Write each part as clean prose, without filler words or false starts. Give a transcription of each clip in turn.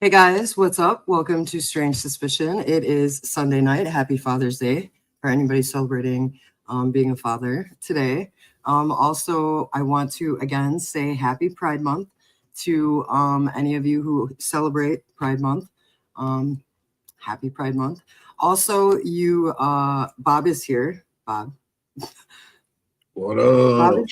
Hey guys, what's up? Welcome to Strange Suspicion. It is Sunday night. Happy Father's Day for anybody celebrating being a father today. Also, I want to again say Happy Pride Month to any of you who celebrate Pride Month. Happy Pride Month. Also, Bob is here. Bob. What up?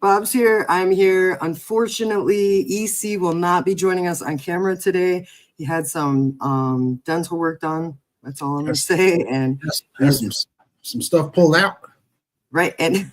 Bob's here. I'm here. Unfortunately, EC will not be joining us on camera today. He had some dental work done. That's all I'm going to say. And has some stuff pulled out. Right. And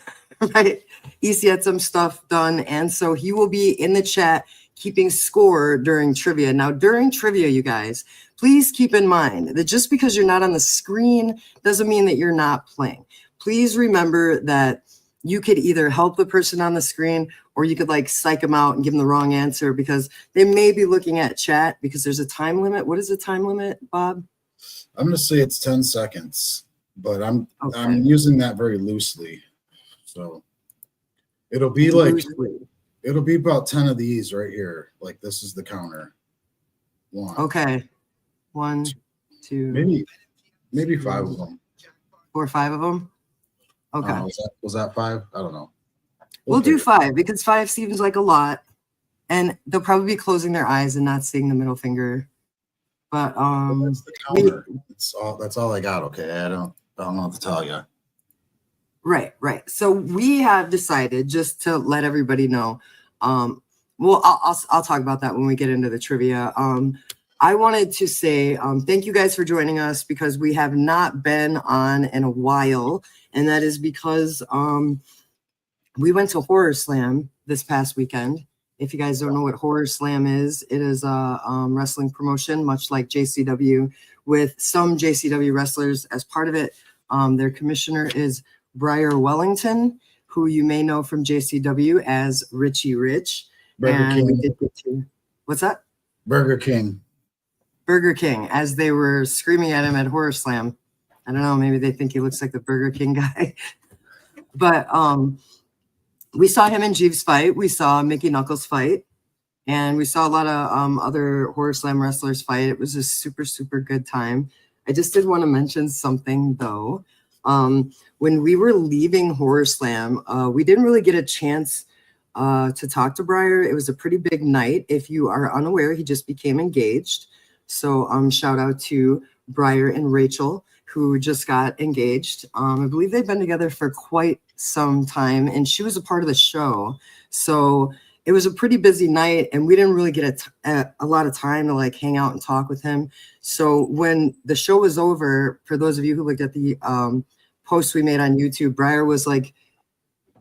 right. EC had some stuff done. And so he will be in the chat keeping score during trivia. Now, during trivia, you guys, please keep in mind that just because you're not on the screen doesn't mean that you're not playing. Please remember that you could either help the person on the screen or you could like psych them out and give them the wrong answer because they may be looking at chat because there's a time limit. What is the time limit, Bob? I'm going to say it's 10 seconds, but I'm using that very loosely. So it'll be it'll be about 10 of these right here. Like this is the counter. One. Okay. 1, 2. Maybe 5 of them. 4 or 5 of them. Okay. Was that 5? I don't know. We'll do 5 because 5 seems like a lot, and they'll probably be closing their eyes and not seeing the middle finger. But that's the counter. That's all I got. Okay, I don't know what to tell you. Right. So we have decided, just to let everybody know. Well, I'll talk about that when we get into the trivia. I wanted to say thank you guys for joining us because we have not been on in a while. And that is because we went to Horror Slam this past weekend. If you guys don't know what Horror Slam is, it is a wrestling promotion, much like JCW, with some JCW wrestlers as part of it. Their commissioner is Briar Wellington, who you may know from JCW as Richie Rich. Burger King. We did get to, what's that? Burger King, as they were screaming at him at Horror Slam. I don't know, maybe they think he looks like the Burger King guy. But we saw him and Jeeves fight. We saw Mickey Knuckles fight. And we saw a lot of other Horror Slam wrestlers fight. It was a super, super good time. I just did want to mention something, though. When we were leaving Horror Slam, we didn't really get a chance to talk to Briar. It was a pretty big night. If you are unaware, he just became engaged. So shout out to Briar and Rachel, who just got engaged. I believe they've been together for quite some time, and she was a part of the show. So it was a pretty busy night, and we didn't really get a lot of time to like hang out and talk with him. So when the show was over, for those of you who looked at the post we made on YouTube, Briar was like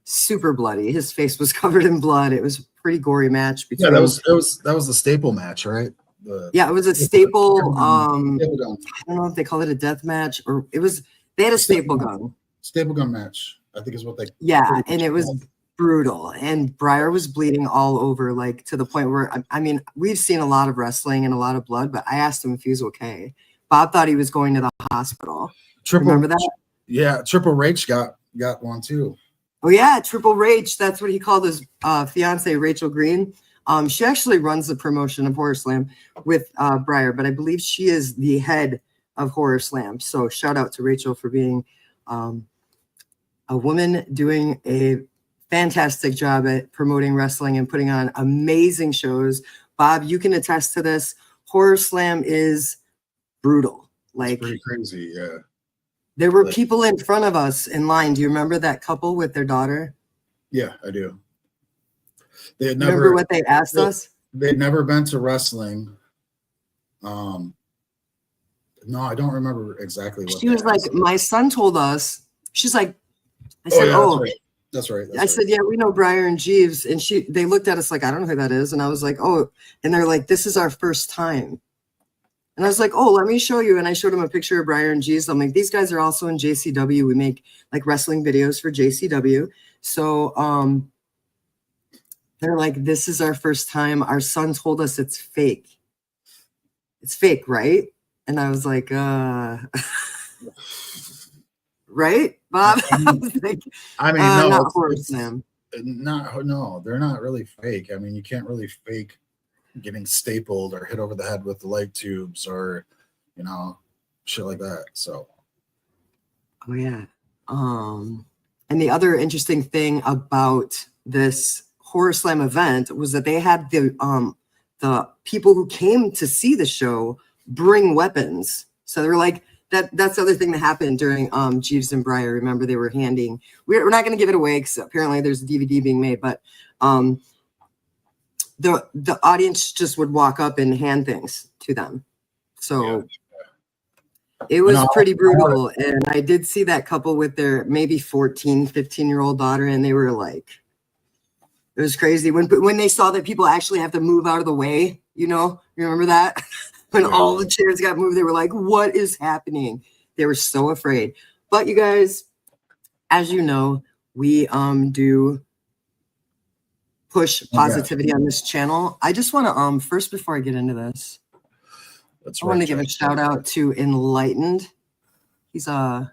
super bloody. His face was covered in blood. It was a pretty gory match. Yeah, that was the staple match, right? It was a staple. I don't know if they call it a death match or they had a staple gun. Staple gun match, I think is what they. Yeah, and it was brutal. And Briar was bleeding all over, like to the point where I mean, we've seen a lot of wrestling and a lot of blood, but I asked him if he was okay. Bob thought he was going to the hospital. Remember that? Yeah, Triple H got one too. Oh yeah, Triple H. That's what he called his fiance, Rachel Green. She actually runs the promotion of Horror Slam with Briar, but I believe she is the head of Horror Slam. So shout out to Rachel for being a woman doing a fantastic job at promoting wrestling and putting on amazing shows. Bob, you can attest to this. Horror Slam is brutal. Like, it's pretty crazy, yeah. There were people in front of us in line. Do you remember that couple with their daughter? Yeah, I do. They had remember what they asked us? They'd never been to wrestling. No, I don't remember exactly what she was like. Asked. My son told us. She's like, I said, "Oh, yeah, that's right." I said, "Yeah, we know Briar and Jeeves," and they looked at us like, "I don't know who that is," and I was like, "Oh," and they're like, "This is our first time," and I was like, "Oh, let me show you," and I showed them a picture of Briar and Jeeves. I'm like, "These guys are also in JCW. We make like wrestling videos for JCW." So, they're like, "This is our first time. Our son told us it's fake. It's fake, right?" And I was like, right, Bob? I mean, not Horror Slam. No, they're not really fake. I mean, you can't really fake getting stapled or hit over the head with the light tubes or, you know, shit like that. So. Oh yeah. And the other interesting thing about this Horror Slam event was that they had the people who came to see the show bring weapons. So they were like, that's the other thing that happened during Jeeves and Briar. Remember, they were handing, we're not going to give it away because apparently there's a DVD being made, but the audience just would walk up and hand things to them. So it was pretty brutal. And I did see that couple with their maybe 14, 15-year-old daughter, and they were like, it was crazy. When they saw that people actually have to move out of the way, you know, you remember that? When all the chairs got moved, they were like, what is happening? They were so afraid. But you guys, as you know, we do push positivity on this channel. I just want to first, before I get into this, I want to give a shout out to Enlightened. He's actually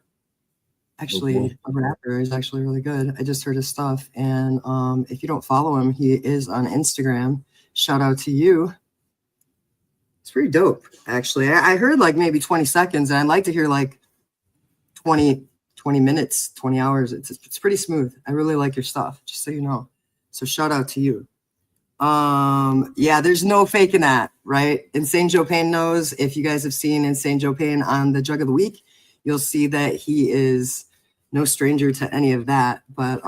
a rapper. He's actually really good. I just heard his stuff. And if you don't follow him, he is on Instagram. Shout out to you. It's pretty dope, actually. I heard like maybe 20 seconds, and I'd like to hear like 20 minutes, 20 hours. It's pretty smooth. I really like your stuff, just so you know. So shout out to you. Yeah, there's no faking that, right? Insane Joe Payne knows. If you guys have seen Insane Joe Payne on the Jug of the Week, you'll see that he is no stranger to any of that. But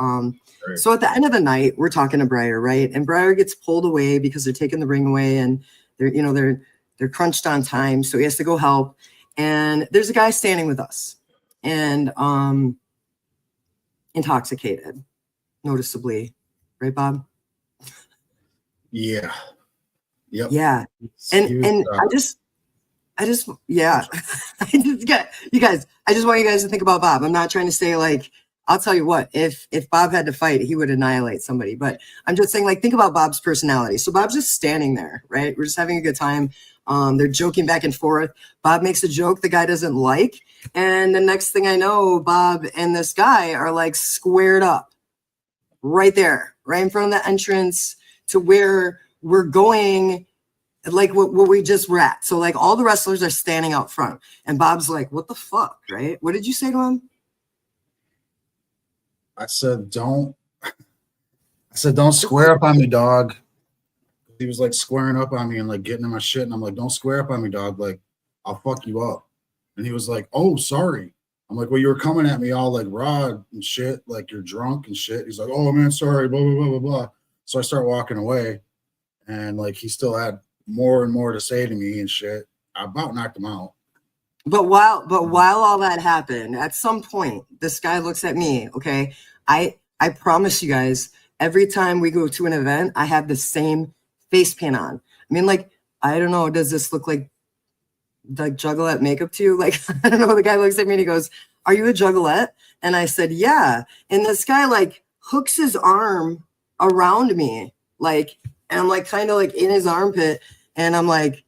so at the end of the night, we're talking to Briar, right? And Briar gets pulled away because they're taking the ring away, and they're crunched on time, so he has to go help. And there's a guy standing with us, and intoxicated, noticeably, right, Bob? Yeah. Yep. Yeah. And I just yeah. You guys, I just want you guys to think about Bob. I'm not trying to say like, I'll tell you what, if Bob had to fight, he would annihilate somebody. But I'm just saying, like, think about Bob's personality. So Bob's just standing there, right? We're just having a good time. They're joking back and forth. Bob makes a joke the guy doesn't like. And the next thing I know, Bob and this guy are like squared up right there, right in front of the entrance to where we're going, like what we just were at. So like all the wrestlers are standing out front. And Bob's like, what the fuck, right? What did you say to him? I said, don't square up on me, dog. He was like squaring up on me and like getting in my shit. And I'm like, don't square up on me, dog. Like, I'll fuck you up. And he was like, oh, sorry. I'm like, well, you were coming at me all like raw and shit. Like you're drunk and shit. He's like, oh man, sorry, blah, blah, blah, blah, blah. So I start walking away, and like he still had more and more to say to me and shit. I about knocked him out. But while all that happened, at some point, this guy looks at me. Okay, I promise you guys, every time we go to an event, I have the same face paint on. I mean, like, I don't know, does this look like Juggalette makeup to you? Like, I don't know. The guy looks at me and he goes, "Are you a Juggalette?" And I said, "Yeah." And this guy like hooks his arm around me, like, and I'm like kind of like in his armpit, and I'm like,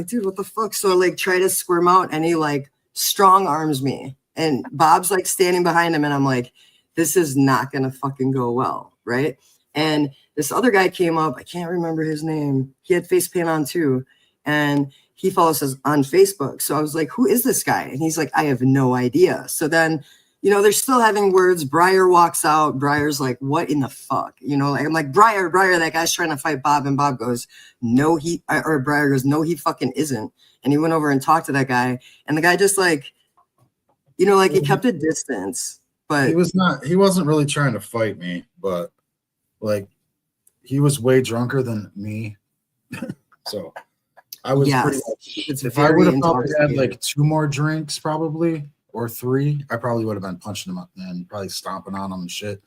dude, what the fuck? So I like try to squirm out, and he like strong arms me, and Bob's like standing behind him, and I'm like, this is not gonna fucking go well, right? And this other guy came up, I can't remember his name. He had face paint on too, and he follows us on Facebook. So I was like, who is this guy? And he's like, I have no idea. So then, you know, they're still having words. Briar walks out. Briar's like, what in the fuck? You know, like, I'm like, Briar, that guy's trying to fight Bob. And Bob goes, no, or Briar goes, no, he fucking isn't. And he went over and talked to that guy. And the guy just like, you know, like he kept a distance. But he wasn't really trying to fight me, but like he was way drunker than me. So I was pretty much, if I would have probably had like 2 more drinks probably, or 3, I probably would have been punching him up and probably stomping on him and shit.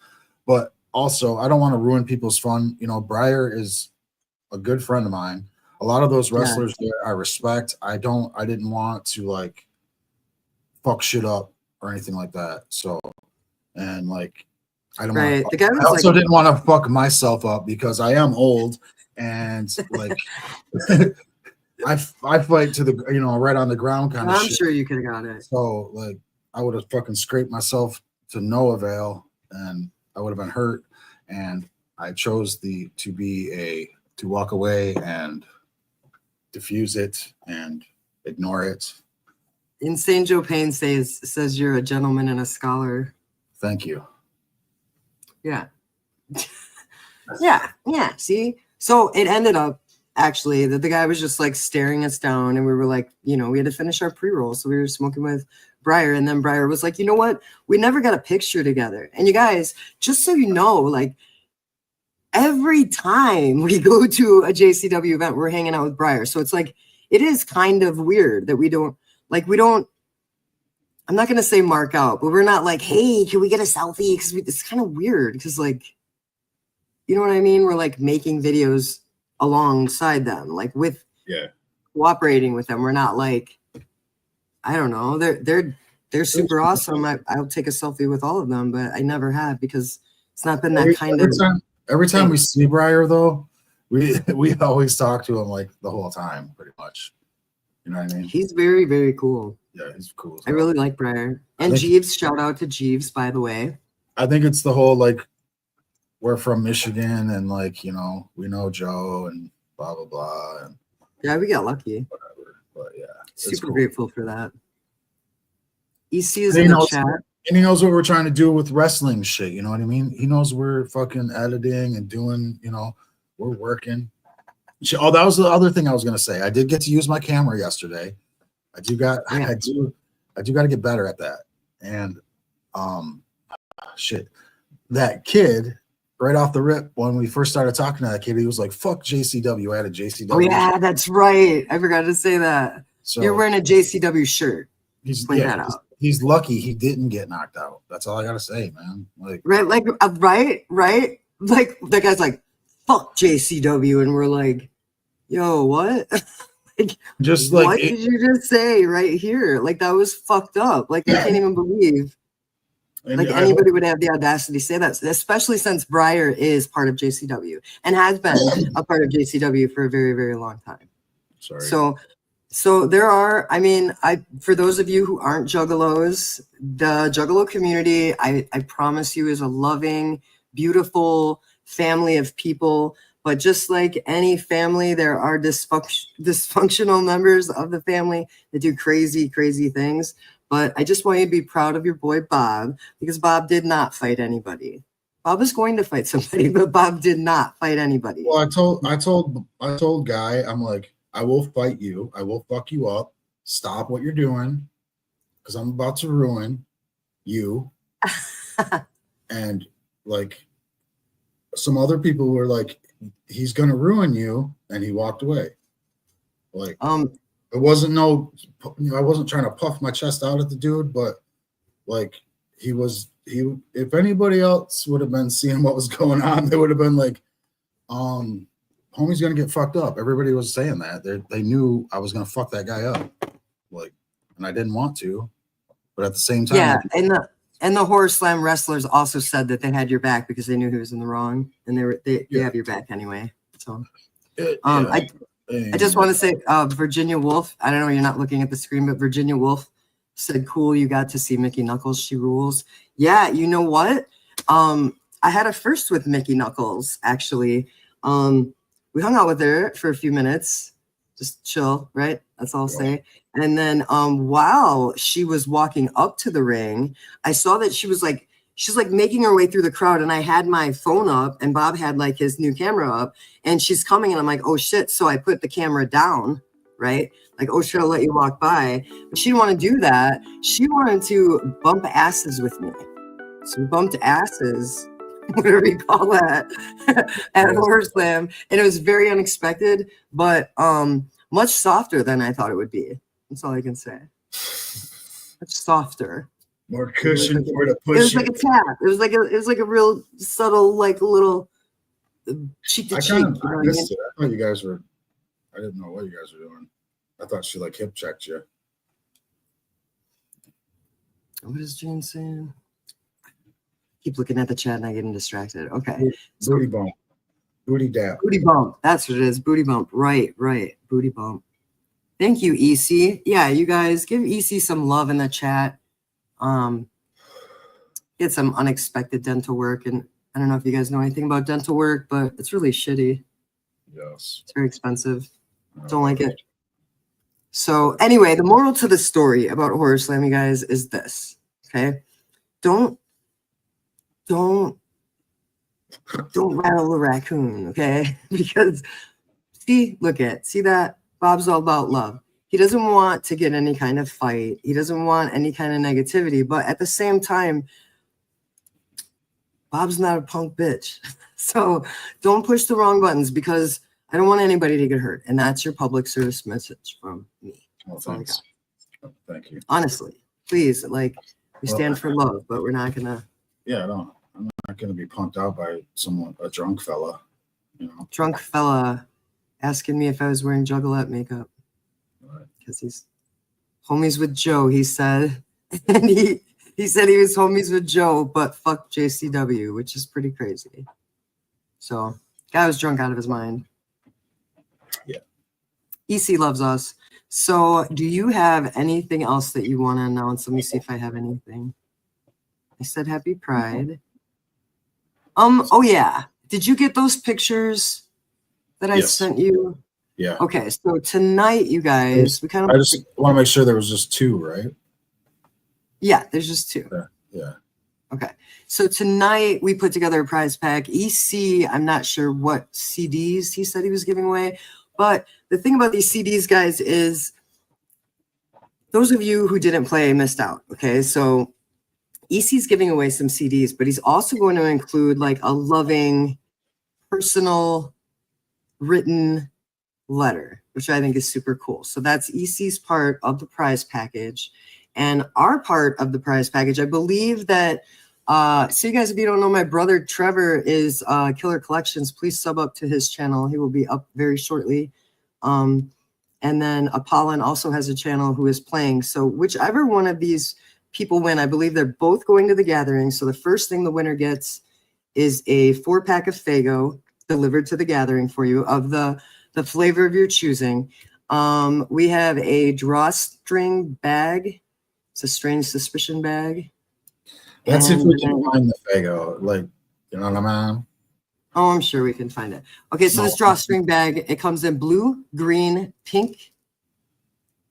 But also, I don't want to ruin people's fun. You know, Briar is a good friend of mine. A lot of those wrestlers there I respect. I didn't want to like fuck shit up or anything like that. So, and like, I don't want to, I also didn't want to fuck myself up because I am old and like I fight to the, you know, right on the ground kind of shit. I'm sure you could have got it. So like I would have fucking scraped myself to no avail and I would have been hurt. And I chose to walk away and diffuse it and ignore it. Insane Joe Payne says you're a gentleman and a scholar. Thank you. Yeah. Yeah. See? So it ended up actually that the guy was just like staring us down, and we were like, we had to finish our pre-roll. So we were smoking with Briar, and then Briar was like, you know what? We never got a picture together. And you guys, just so you know, like every time we go to a JCW event, we're hanging out with Briar. So it's like, it is kind of weird that we don't, I'm not going to say mark out, but we're not like, hey, can we get a selfie? Because it's kind of weird because, like, you know what I mean? We're like making videos alongside them, like with cooperating with them. We're not like, I don't know. They're super awesome. I'll take a selfie with all of them, but I never have because it's not been that kind of. Every time we see Briar, though, we always talk to him like the whole time, pretty much. You know what I mean? He's very, very cool. Yeah, he's cool. I really like Briar. And Jeeves, shout out to Jeeves, by the way. I think it's the whole, like, we're from Michigan and, like, we know Joe and blah, blah, blah. And yeah, we got lucky. Whatever. But, yeah. Super grateful for that. EC is in the chat. And he knows what we're trying to do with wrestling shit. You know what I mean? He knows we're fucking editing and doing, we're working. Oh, that was the other thing I was going to say. I did get to use my camera yesterday. I do got to get better at that. And shit, that kid right off the rip, when we first started talking to that kid, he was like, fuck JCW. I had a JCW. Oh yeah, shirt. That's right. I forgot to say that. So you're wearing a JCW shirt. Point that out. He's lucky he didn't get knocked out. That's all I gotta say, man. Like right. Like that guy's like, fuck JCW, and we're like, yo, what? Just like, what did you just say right here? Like, that was fucked up. Like, I can't even believe like anybody would have the audacity to say that, especially since Briar is part of JCW and has been a part of JCW for a very, very long time. Sorry. So there are, for those of you who aren't Juggalos, the Juggalo community, I promise you, is a loving, beautiful family of people. But just like any family, there are dysfunctional members of the family that do crazy, crazy things. But I just want you to be proud of your boy, Bob, because Bob did not fight anybody. Bob is going to fight somebody, but Bob did not fight anybody. Well, I told Guy, I'm like, I will fight you. I will fuck you up. Stop what you're doing, because I'm about to ruin you. And like some other people were like, he's gonna ruin you, and he walked away. Like, it wasn't I wasn't trying to puff my chest out at the dude, but like if anybody else would have been seeing what was going on, they would have been like, homie's gonna get fucked up. Everybody was saying that. They knew I was gonna fuck that guy up. Like, and I didn't want to, but at the same time, yeah, and the Horror Slam wrestlers also said that they had your back because they knew he was in the wrong, and they have your back anyway. So, I just want to say, Virginia Wolf. I don't know, you're not looking at the screen, but Virginia Wolf said, "Cool, you got to see Mickey Knuckles. She rules." Yeah, you know what? I had a first with Mickey Knuckles actually. We hung out with her for a few minutes, just chill, right? That's all I'll say. And then while she was walking up to the ring, I saw that she's like making her way through the crowd, and I had my phone up and Bob had like his new camera up, and she's coming and I'm like, oh shit. So I put the camera down, right? Like, oh shit, I'll let you walk by. But she didn't want to do that. She wanted to bump asses with me. So we bumped asses, whatever you call that, at Horror Slam. And it was very unexpected, but much softer than I thought it would be. That's all I can say. Much softer. More cushion for the push. It was like a tap. It was like a real subtle, like little cheek to cheek. I thought you guys were. I didn't know what you guys were doing. I thought she like hip checked you. What is Jane saying? Keep looking at the chat and I get distracted. Okay. Booty bump. Booty dap. Booty bump. That's what it is. Booty bump. Right. Booty bump. Thank you, EC. Yeah, you guys give EC some love in the chat. Get some unexpected dental work, and I don't know if you guys know anything about dental work, but it's really shitty. Yes. It's very expensive. Don't like it. So anyway, the moral to the story about Horror Slam, you guys, is this. Okay. Don't rattle the raccoon, okay? Because see that? Bob's all about love. He doesn't want to get any kind of fight. He doesn't want any kind of negativity. But at the same time, Bob's not a punk bitch. So don't push the wrong buttons because I don't want anybody to get hurt. And that's your public service message from me. Well, thanks. Thank you. Honestly, please, like, we stand for love, but we're not going to. Yeah, no, I'm not going to be punked out by a drunk fella, Drunk fella asking me if I was wearing Juggalo makeup. Because he's homies with Joe, he said. And he said he was homies with Joe, but fuck JCW, which is pretty crazy. So, guy was drunk out of his mind. Yeah. EC loves us. So, do you have anything else that you want to announce? Let me see if I have anything. I said happy Pride. Oh yeah. Did you get those pictures that I sent you? Yeah. Okay, so tonight, you guys, we kind of. I just want to make sure there was just two, right? Yeah, there's just two. Yeah. Okay, so tonight we put together a prize pack. EC, I'm not sure what CDs he said he was giving away, but the thing about these CDs, guys, is those of you who didn't play missed out. Okay, so EC's giving away some CDs, but he's also going to include like a loving, personal, written letter, which I think is super cool. So that's EC's part of the prize package. And our part of the prize package, I believe that, so you guys, if you don't know, my brother Trevor is Killer Collections. Please sub up to his channel. He will be up very shortly. And then Apollyn also has a channel who is playing. So whichever one of these people win, I believe they're both going to the gathering. So the first thing the winner gets is a 4-pack of Faygo delivered to the gathering for you of the flavor of your choosing. We have a drawstring bag. It's a Strange Suspicion bag. That's if we can find the Faygo, like, you know what I mean? Oh, I'm sure we can find it. Okay, so this drawstring bag, it comes in blue, green, pink.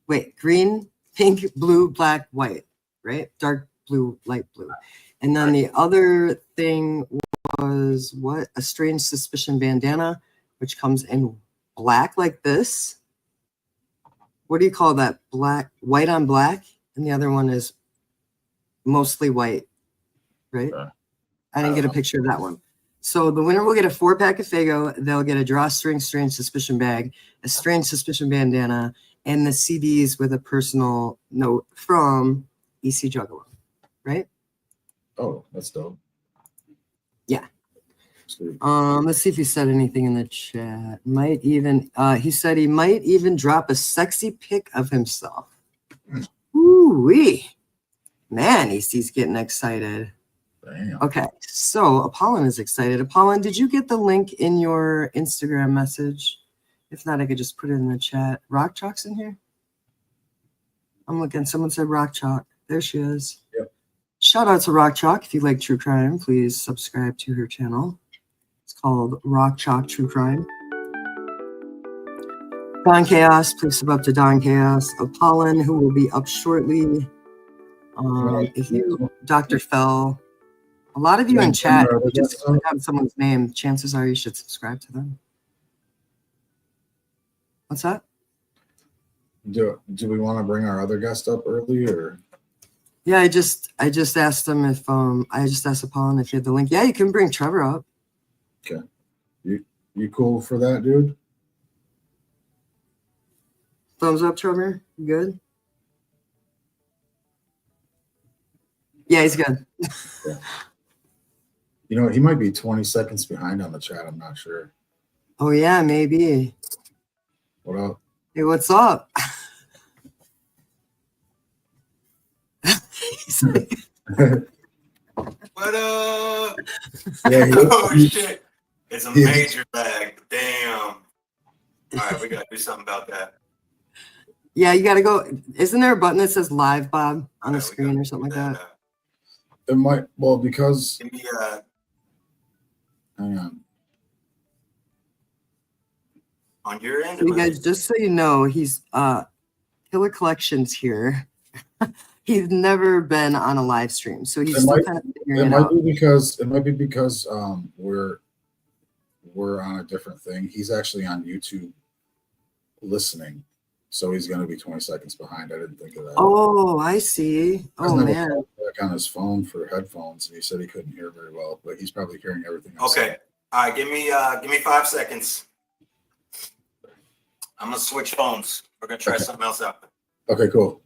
Wait, green, pink, blue, black, white, right? Dark blue, light blue. And then the other thing was what? A Strange Suspicion bandana, which comes in black like this. What do you call that? Black, white on black. And the other one is mostly white, right? I didn't get a picture of that one. So the winner will get a 4-pack of Faygo. They'll get a drawstring Strange Suspicion bag, a Strange Suspicion bandana, and the CDs with a personal note from EC Juggalo, right? Oh, that's dope. Yeah. Let's see if he said anything in the chat. Might even he said he might even drop a sexy pic of himself. Ooh-wee. Man, he's getting excited. Damn. Okay, so Apollyn is excited. Apollyn, did you get the link in your Instagram message? If not, I could just put it in the chat. Rock Chalk's in here? I'm looking. Someone said Rock Chalk. There she is. Yep. Shout out to Rock Chalk. If you like true crime, please subscribe to her channel. It's called Rock Chalk True Crime. Don Chaos, please sub up to Don Chaos. Apollyn, who will be up shortly. If you, Dr. Fell, a lot of you in chat, if you just click on someone's name, chances are you should subscribe to them. What's that? Do we want to bring our other guest up early or? Yeah, I just asked him if I just asked Apollyn if he had the link. Yeah, you can bring Trevor up. Okay. You cool for that, dude? Thumbs up, Trevor. You good? Yeah, he's good. Yeah. You know, he might be 20 seconds behind on the chat. I'm not sure. Oh, yeah, maybe. What up? Hey, what's up? What up? Yeah, Oh shit. It's a major bag. Damn. All right, we gotta do something about that. Yeah, you gotta go. Isn't there a button that says live, Bob, on the screen or something like that? It might, well, because Give me hang on. on on. You're in. So you guys, just so you know, he's Killer Collections here. He's never been on a live stream, so he's still kind of figuring it out. It might be because we're on a different thing. He's actually on YouTube listening, so he's going to be 20 seconds behind. I didn't think of that. Oh, I see. Oh man, back on his phone for headphones, and he said he couldn't hear very well, but he's probably hearing everything. Okay, all right. Give me 5 seconds. I'm gonna switch phones. We're gonna try something else out. Okay, cool.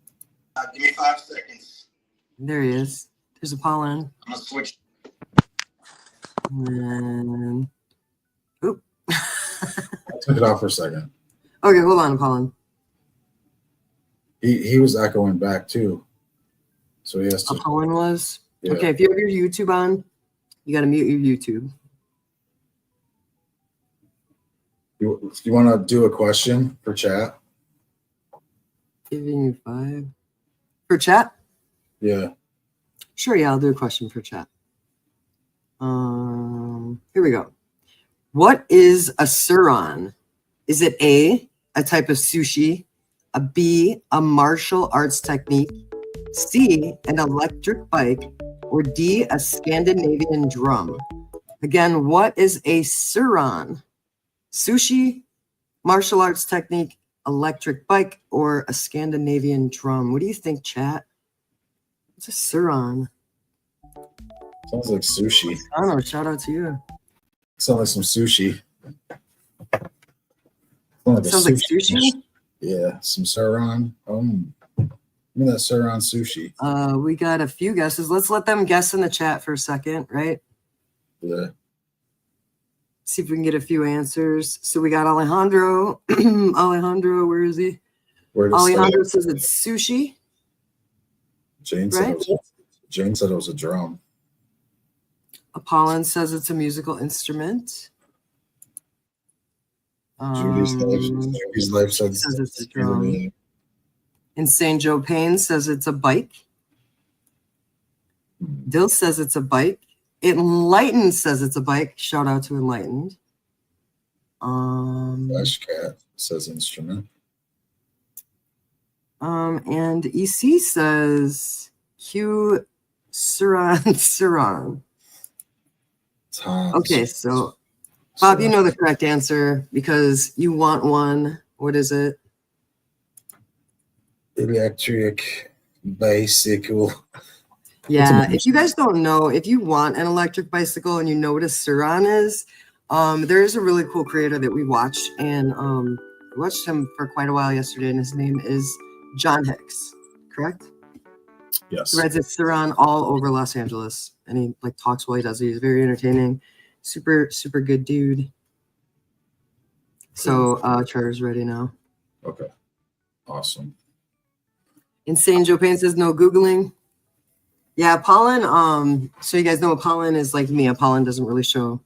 Give me 5 seconds. There he is. There's Apollyn. I'm gonna switch. And then, oop. I took it off for a second. Okay, hold on, Apollyn. He was echoing back too, so he has to. Apollyn was? Yeah. Okay, if you have your YouTube on, you got to mute your YouTube. You want to do a question for chat? Giving you 5 for chat. Yeah. Sure, yeah, I'll do a question for chat. Here we go. What is a suron? Is it A, a type of sushi, a B, a martial arts technique, C, an electric bike, or D, a Scandinavian drum? Again, what is a suron? Sushi, martial arts technique, electric bike, or a Scandinavian drum? What do you think, chat? What's a suron? Sounds like sushi. I don't know. Shout out to you. Sounds like some sushi. Sounds like sushi? Yeah, some suron. Give me that suron sushi. We got a few guesses. Let's let them guess in the chat for a second, right? Yeah. See if we can get a few answers. So we got Alejandro. Alejandro, where is he? Alejandro says it's sushi. Jane said it was a drum. Apollyn says it's a musical instrument. Judy's life says it's a drum. Insane Joe Payne says it's a bike. Dill says it's a bike. Enlightened says it's a bike. Shout out to Enlightened. Flash Cat says instrument. And EC says Q Suran. Okay, so Bob, you know the correct answer because you want one. What is it? Electric bicycle. Yeah, if you guys don't know, if you want an electric bicycle and you know what a Suran is, there's a really cool creator that we watched, and we watched him for quite a while yesterday, and his name is John Hicks, correct? Yes. He rides a Suran all over Los Angeles, and he like talks while he does it. He's very entertaining, super good dude. So Trevor's ready now. Okay, awesome. Insane Joe Payne says no Googling. Yeah, Apollyn, so you guys know Apollyn is like me. Apollyn doesn't really show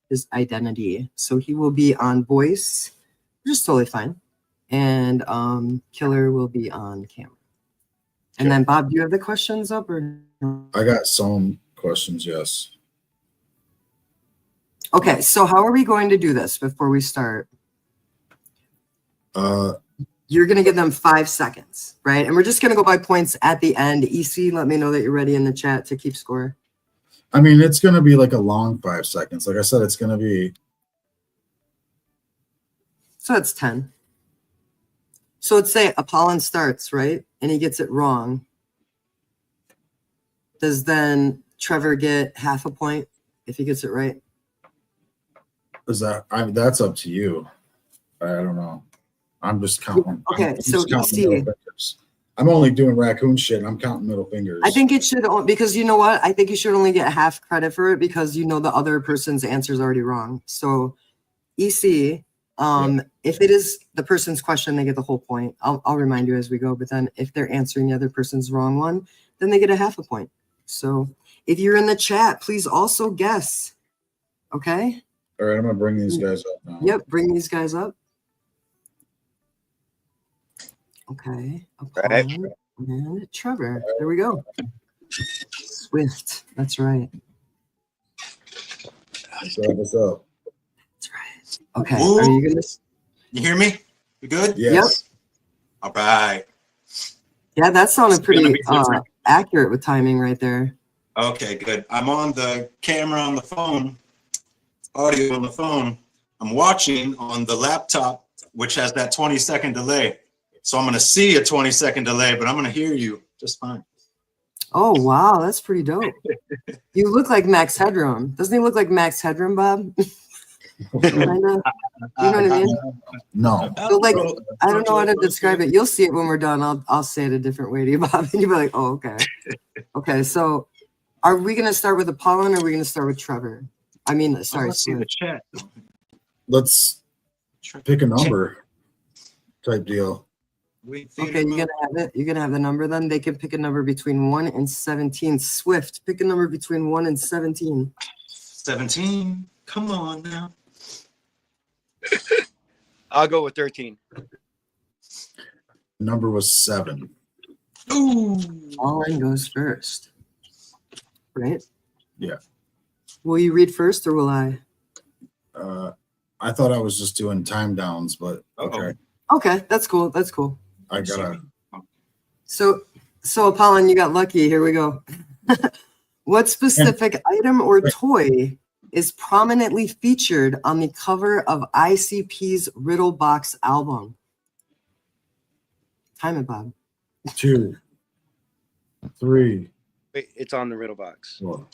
his identity. So he will be on voice, which is totally fine. And Killer will be on camera. And then Bob, do you have the questions up or no? I got some questions, yes. Okay, so how are we going to do this before we start? You're going to give them 5 seconds, right? And we're just going to go by points at the end. EC, let me know that you're ready in the chat to keep score. I mean, it's going to be like a long 5 seconds. Like I said, it's going to be. So it's 10. So let's say Apollyn starts, right? And he gets it wrong. Does then Trevor get half a point if he gets it right? That's up to you. I don't know. I'm just counting. Okay, so EC. I'm only doing raccoon shit and I'm counting middle fingers. I think it should, because you know what? I think you should only get half credit for it because you know the other person's answer is already wrong. So EC, if it is the person's question, they get the whole point. I'll remind you as we go. But then if they're answering the other person's wrong one, then they get a half a point. So if you're in the chat, please also guess. Okay? All right, I'm going to bring these guys up now. Yep, bring these guys up. Okay. Apollyn and Trevor. There we go. Swift. That's right. What's up? That's right. Okay. Are you gonna? You hear me? You good? Yes. All right. Yeah, that sounded It's gonna pretty be different. accurate with timing right there. Okay, good. I'm on the camera on the phone, audio on the phone. I'm watching on the laptop, which has that 20-second delay. So I'm going to see a 20-second delay, but I'm going to hear you just fine. Oh, wow. That's pretty dope. You look like Max Headroom. Doesn't he look like Max Headroom, Bob? Kinda. You know what I mean? No. So, like, I don't know how to describe it. You'll see it when we're done. I'll say it a different way to you, Bob. And you'll be like, oh, okay. Okay, so are we going to start with Apollon or are we going to start with Trevor? I mean, sorry. Let's see the chat. Let's pick a number type deal. Okay, you're gonna have it. You're gonna have the number then. They can pick a number between 1 and 17. Swift, pick a number between 1 and 17. 17. Come on now. I'll go with 13. The number was 7. Ooh. Apollon goes first. Right? Yeah. Will you read first or will I? I thought I was just doing time downs, but okay. Okay, that's cool. That's cool. I gotta. So Apollon, you got lucky. Here we go. What specific item or toy is prominently featured on the cover of ICP's Riddle Box album? Time it, Bob. 2, 3, Wait, it's on the riddle box. 4.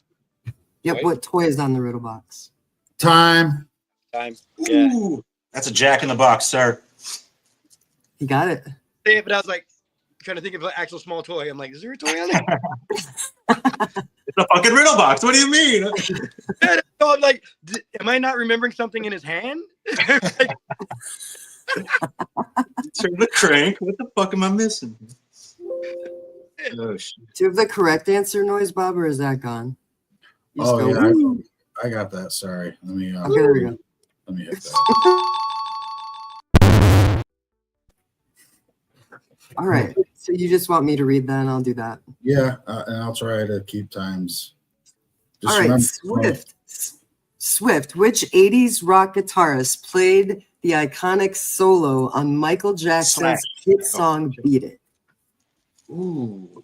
Yep, Right. what toy is on the Riddle Box? Time. Time. Yeah. Ooh. That's a Jack in the Box, sir. You got it. Yeah, but I was like trying to think of an actual small toy. I'm like, is there a toy on there? It's a fucking riddle box. What do you mean? So I'm like, am I not remembering something in his hand? Like, Turn the crank. What the fuck am I missing? Oh, shit. Do you have the correct answer noise, Bob, or is that gone? You just Oh, go, yeah. "Woo." I got that. Sorry. Let me. Okay, there we go. Let me hit that. All right. So you just want me to read that, and I'll do that. Yeah, and I'll try to keep times. Just All right, remember- Swift. Which 80s rock guitarist played the iconic solo on Michael Jackson's hit song "Beat It"? Ooh.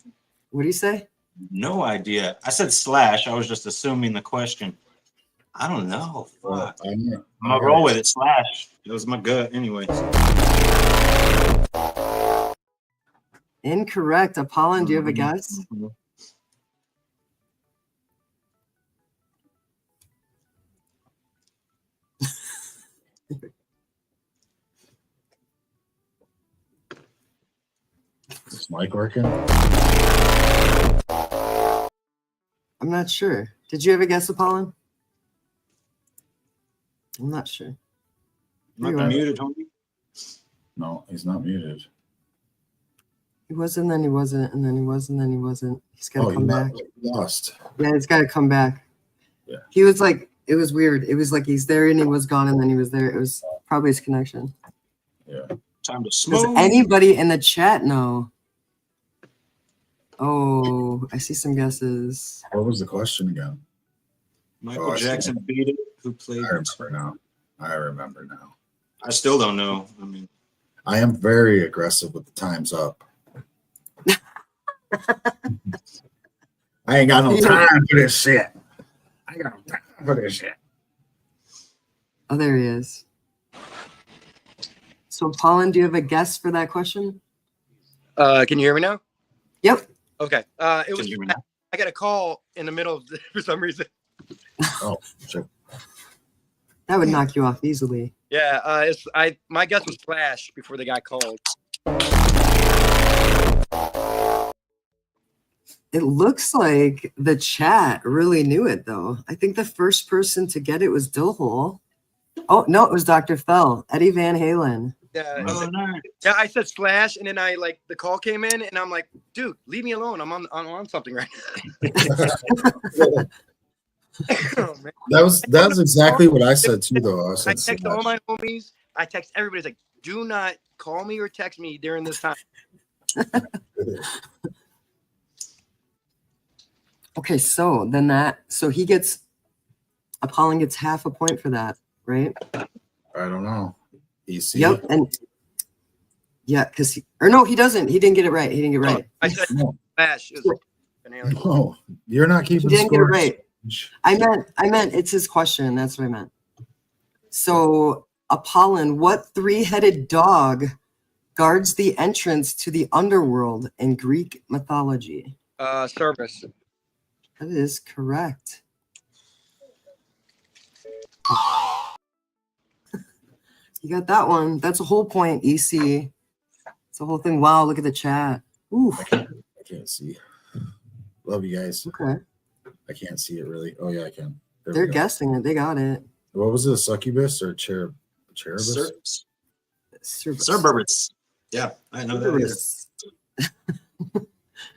What do you say? No idea. I said Slash. I was just assuming the question. I don't know. Fuck. I'm I'm gonna roll with it. Slash. It was my gut, anyway. Incorrect. Apollon, do you have a guess? Is Mike working? I'm not sure. Did you have a guess, Apollon? I'm not sure. Not You are. muted, homie. No, he's not muted. He wasn't, then he wasn't, and then he wasn't, then he wasn't. He's got to come back. Lost. Yeah, he's got to come back. Yeah. He was like, it was weird. It was like he's there and he was gone and then he was there. It was probably his connection. Yeah. Time to Does smoke. anybody in the chat know? Oh, I see some guesses. What was the question again? Michael I see. Jackson beat it. Who played I it? remember now. I remember now. I still don't know. I mean, I am very aggressive with the times up. I ain't got no time for this shit. I got no time for this shit. Oh, there he is. So, Apollon, do you have a guess for that question? can you hear me now? Yep. Okay. It Can was. you hear me now? I got a call in the middle of for some reason. Oh, shit. That would knock you off easily. Yeah. My guess was Flash before the guy called. It looks like the chat really knew it, though. I think the first person to get it was Dillhole. Oh, no, it was Dr. Fell, Eddie Van Halen. Yeah. Oh, nice. Yeah, I said Flash, and then the call came in, and I'm like, dude, leave me alone. I'm on something right now. Oh, man. That's exactly what I said too, though. I I said text all my homies. I text everybody. It's like, do not call me or text me during this time. Okay, so Apollon gets half a point for that, right? I don't know. EC. Yep. And yeah, because he doesn't. He didn't get it right. He didn't get it right. I said No, Smash. It was an alien. no, you're not He keeping didn't get it score. right. I meant it's his question. That's what I meant. So, Apollon, what three-headed dog guards the entrance to the underworld in Greek mythology? Service. That is correct. You got that one. That's a whole point, EC. It's a whole thing. Wow, look at the chat. Ooh. I can't see. Love you guys. Okay. I can't see it really. Oh yeah, I can. There we They're go. guessing it. They got it. What was it? A succubus or cherubus? Cerberus. Yeah, I know that. Cerberus.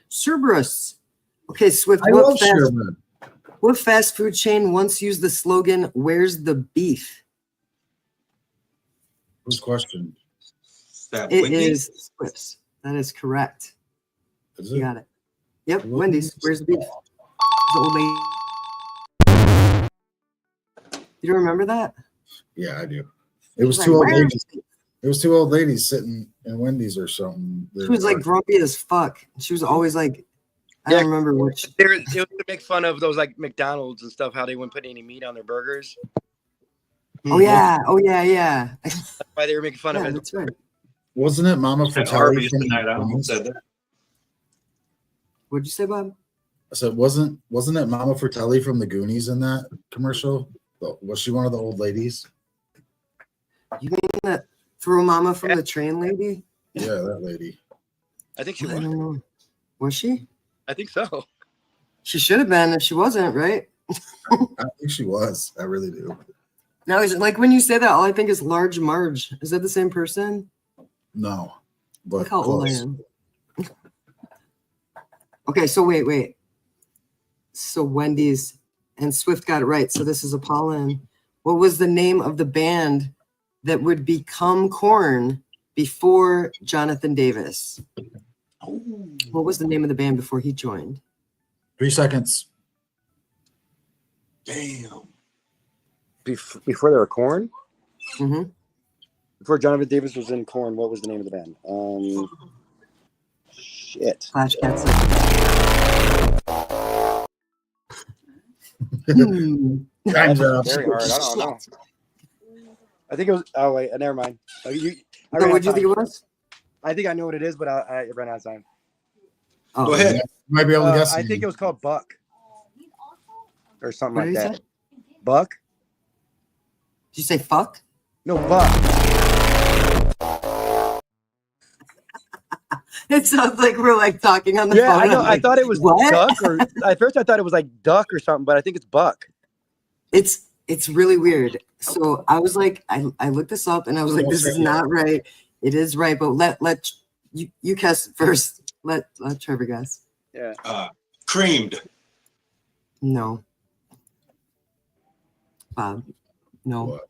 Cerberus. Okay, Swift. I love Sherman. What fast food chain once used the slogan, "Where's the beef"? Whose question? That It Wendy's? is Swift's. That is correct. Is You it? got it. Yep, Wendy's. Where's the beef? The old lady. You don't remember that? Yeah, I do. It was She's two like, old "Where's ladies. the beef?" It was two old ladies sitting in Wendy's or something. She was like grumpy as fuck. She was always like, I Yeah. don't remember which. It was to make fun of those like McDonald's and stuff, how they wouldn't put any meat on their burgers. Oh yeah, yeah. That's why they were making fun Yeah, of it. that's right. Wasn't it Mama At Fratelli? Arby's from tonight. I the almost Goonies? said that. What'd you say, Bob? I said, wasn't it Mama Fratelli from the Goonies in that commercial? Was she one of the old ladies? You mean that throw mama from the train lady? Yeah, that lady. I think she I was. don't know. Was she? I think so. She should have been if she wasn't, right? I think she was. I really do. Now, is it like when you say that, all I think is Large Marge. Is that the same person? No, but Look how old I close. am. Okay, so wait. So Wendy's and Swift got it right. So this is Apollon. What was the name of the band that would become Korn before Jonathan Davis? What was the name of the band before he joined? 3 seconds. Damn. Before they were Korn? hmm Before Jonathan Davis was in Korn, what was the name of the band? Shit. Clash Cats. That's very hard. I don't know. I think it was. Oh wait, never mind. I So ran out what'd of you think it time. was? I think I know what it is, but I ran out of time. Oh, Go ahead. You might be able to guess. I think it was called Buck or something What like did he that. say? Buck? Did you say fuck? No, Buck. It sounds like we're like talking on the Yeah, phone. I know. I'm I like, thought it was what? Duck, or at first I thought it was like Duck or something, but I think it's Buck. It's really weird. So I was like, I looked this up and I was like, this is not right. It is right, but let you guess first. Let Trevor guess. Yeah. Creamed. No. Bob. No. What?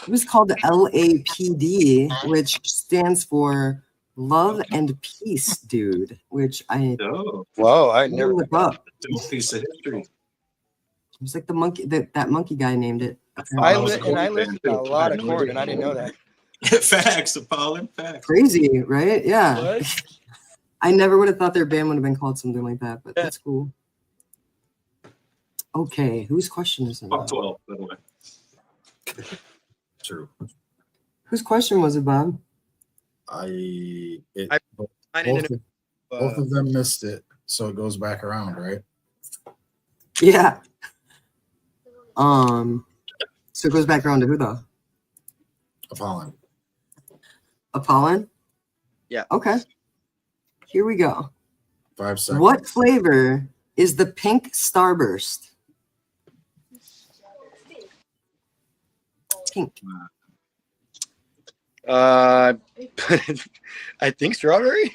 It was called LAPD, which stands for Love and Peace, dude. Which I Oh, Whoa, I never looked up. a piece of history. It was like the monkey that monkey guy named it. I was a listened to a lot of Korn, and I didn't know that. Facts, Apollon. Facts. Crazy, right? Yeah. What? I never would have thought their band would have been called something like that, but Yeah. that's cool. Okay, whose question is it? Fuck 12, by the way. True. Whose question was it, Bob? I didn't Both of them missed it, so it goes back around, right? Yeah. So it goes back around to who though? Apollon. Apollon? Yeah. Okay. Here we go. 5 seconds. What flavor is the pink starburst? Pink. I think strawberry.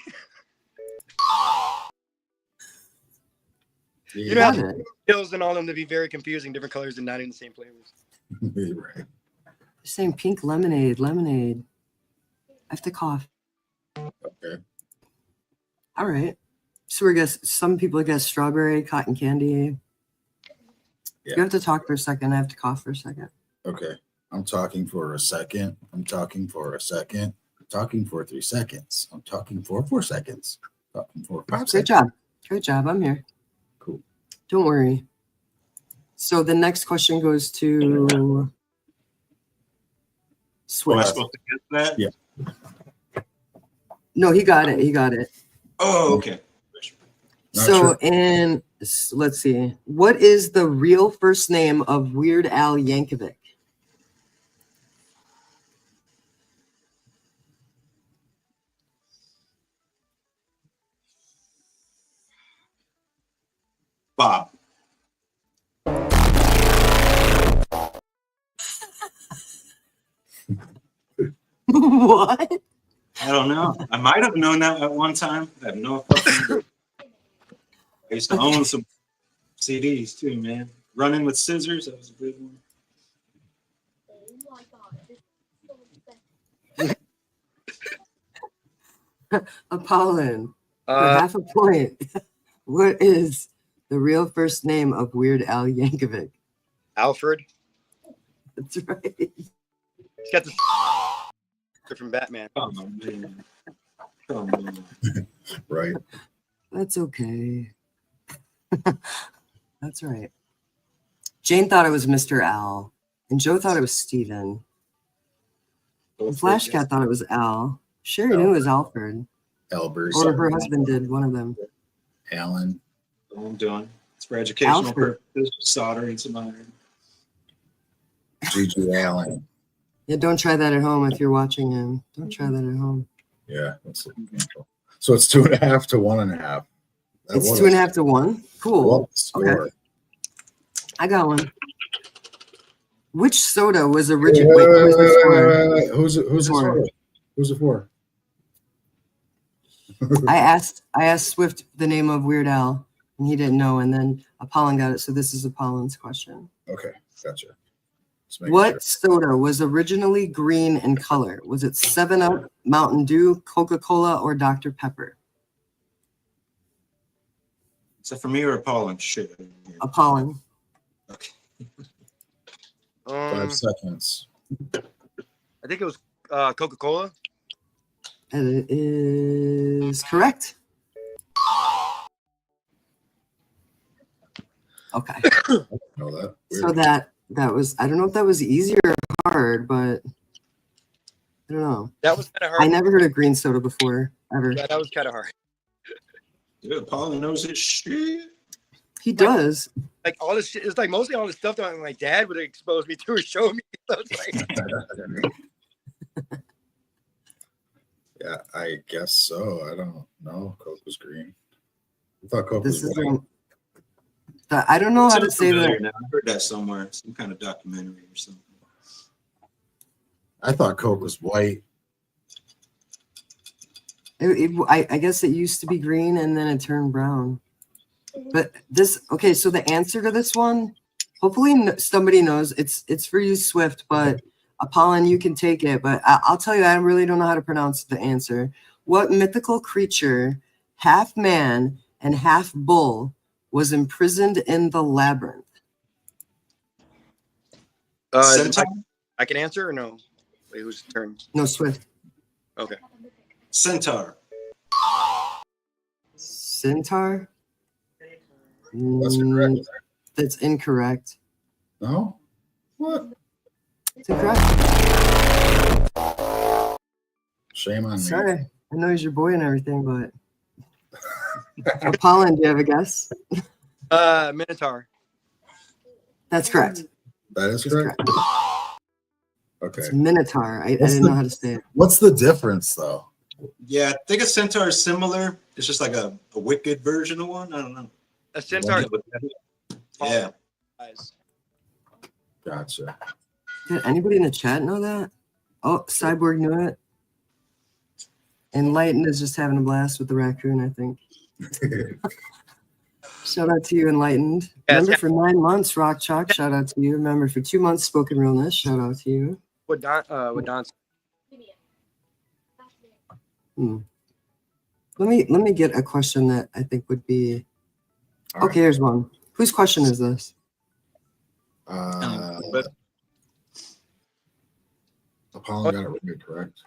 You know Got how it. pills and all of them to be very confusing, different colors and not in the same flavors. Right. They're saying pink lemonade. I have to cough. Okay. All right. So we guess some people guess strawberry, cotton candy. Yeah. You have to talk for a second. I have to cough for a second. Okay. I'm talking for a second. I'm talking for a second. I'm talking for 3 seconds. I'm talking for 4 seconds. Talking for 5 Great seconds. job. Great job. I'm here. Cool. Don't worry. So the next question goes to Am I Swift. supposed to get that? Yeah. No, he got it. He got it. Oh, okay. Not So sure. in, let's see. What is the real first name of Weird Al Yankovic? Bob. What? I don't know. I might have known that at one time. I have no fucking clue. I used to own some CDs too, man. Running with Scissors, that was a big one. Apollon, for half a point. What is the real first name of Weird Al Yankovic? Alfred. That's right. He's got the from Batman. Oh, man. Oh, man. Right. That's okay. That's right. Jane thought it was Mr. Al, and Joe thought it was Steven. And Flashcat thought it was Al. Sherry knew it was Alfred. Albert. Or her husband did, one of them. Alan. That's what I'm doing. It's for educational Alfred. purposes, soldering some iron. Gigi Allen. Yeah, don't try that at home if you're watching him. Don't try that at home. Yeah. So it's 2.5 to 1.5. It's 2.5 to 1. Cool. Okay. I got one. Which soda was originally? Wait, who's it for? Who's it for? I asked Swift the name of Weird Al, and he didn't know, and then Apollon got it. So this is Apollon's question. Okay, gotcha. What soda was originally green in color? Was it 7-Up, Mountain Dew, Coca-Cola, or Dr. Pepper? Is that for me or Apollon? Shit. Apollon. Okay. 5 seconds. I think it was Coca-Cola. And it is correct. Okay. Know that. Weird. So that was, I don't know if that was easy or hard, but I don't know. That was kind of hard. I never heard of green soda before, ever. Yeah, that was kind of hard. Dude, Apollon knows his shit. He does. Like all this shit, it's like mostly all the stuff that my dad would expose me to or show me. So it's like, Yeah, I guess so. I don't know. Coke was green. I thought Coke This was is white. I don't know how to Sounds say familiar that. now. I heard that somewhere, some kind of documentary or something. I thought Coke was white. I guess it used to be green and then it turned brown. But this, okay, so the answer to this one, hopefully somebody knows. It's for you, Swift, but Apollon, you can take it. But I'll tell you, I really don't know how to pronounce the answer. What mythical creature, half man and half bull, was imprisoned in the labyrinth? Centaur? I can answer or no? Wait, whose turn? No, Swift. Okay. Centaur. Centaur? That's correct. That's incorrect. No? What? It's incorrect. Shame on me. Sorry. I know he's your boy and everything, but Apollon, do you have a guess? Minotaur. That's correct. That is That's correct. correct. Okay. It's Minotaur. I What's didn't the- know how to say it. What's the difference though? Yeah, I think a centaur is similar. It's just like a wicked version of one. I don't know. A centaur. Yeah. Eyes. Gotcha. Did anybody in the chat know that? Oh, Cyborg knew it. Enlightened is just having a blast with the raccoon, I think. Shout out to you, Enlightened. Yes, Remember yeah. for 9 months, Rock Chalk, shout out to you. Remember for 2 months, Spoken Realness, shout out to you. What Don? Let me get a question that I think would be All okay. Here's one. Whose question is this? But Apollon got it right, correct?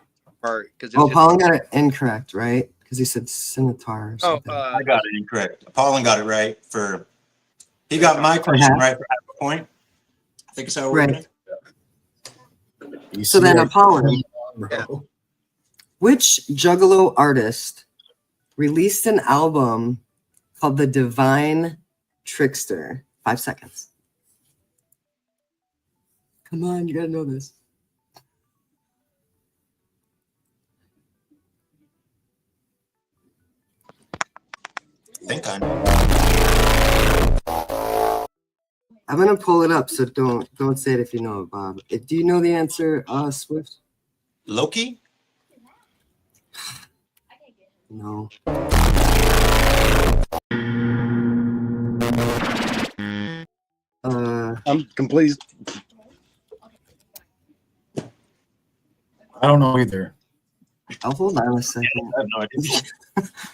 Oh, Apollon got it incorrect, right? Because he said Scimitar or Oh, something. I got it incorrect. Apollon got it right for. He got my question right for half a point. I think it's how we're Right. You So see then that? Apollon, Yeah. which Juggalo artist released an album called The Divine Trickster? 5 seconds. Come on, you gotta know this. I think I know. I'm gonna pull it up, so don't say it if you know it, Bob. Do you know the answer, Swift? Loki? No. I'm completely. I don't know either. I'll hold on a second. I have no idea.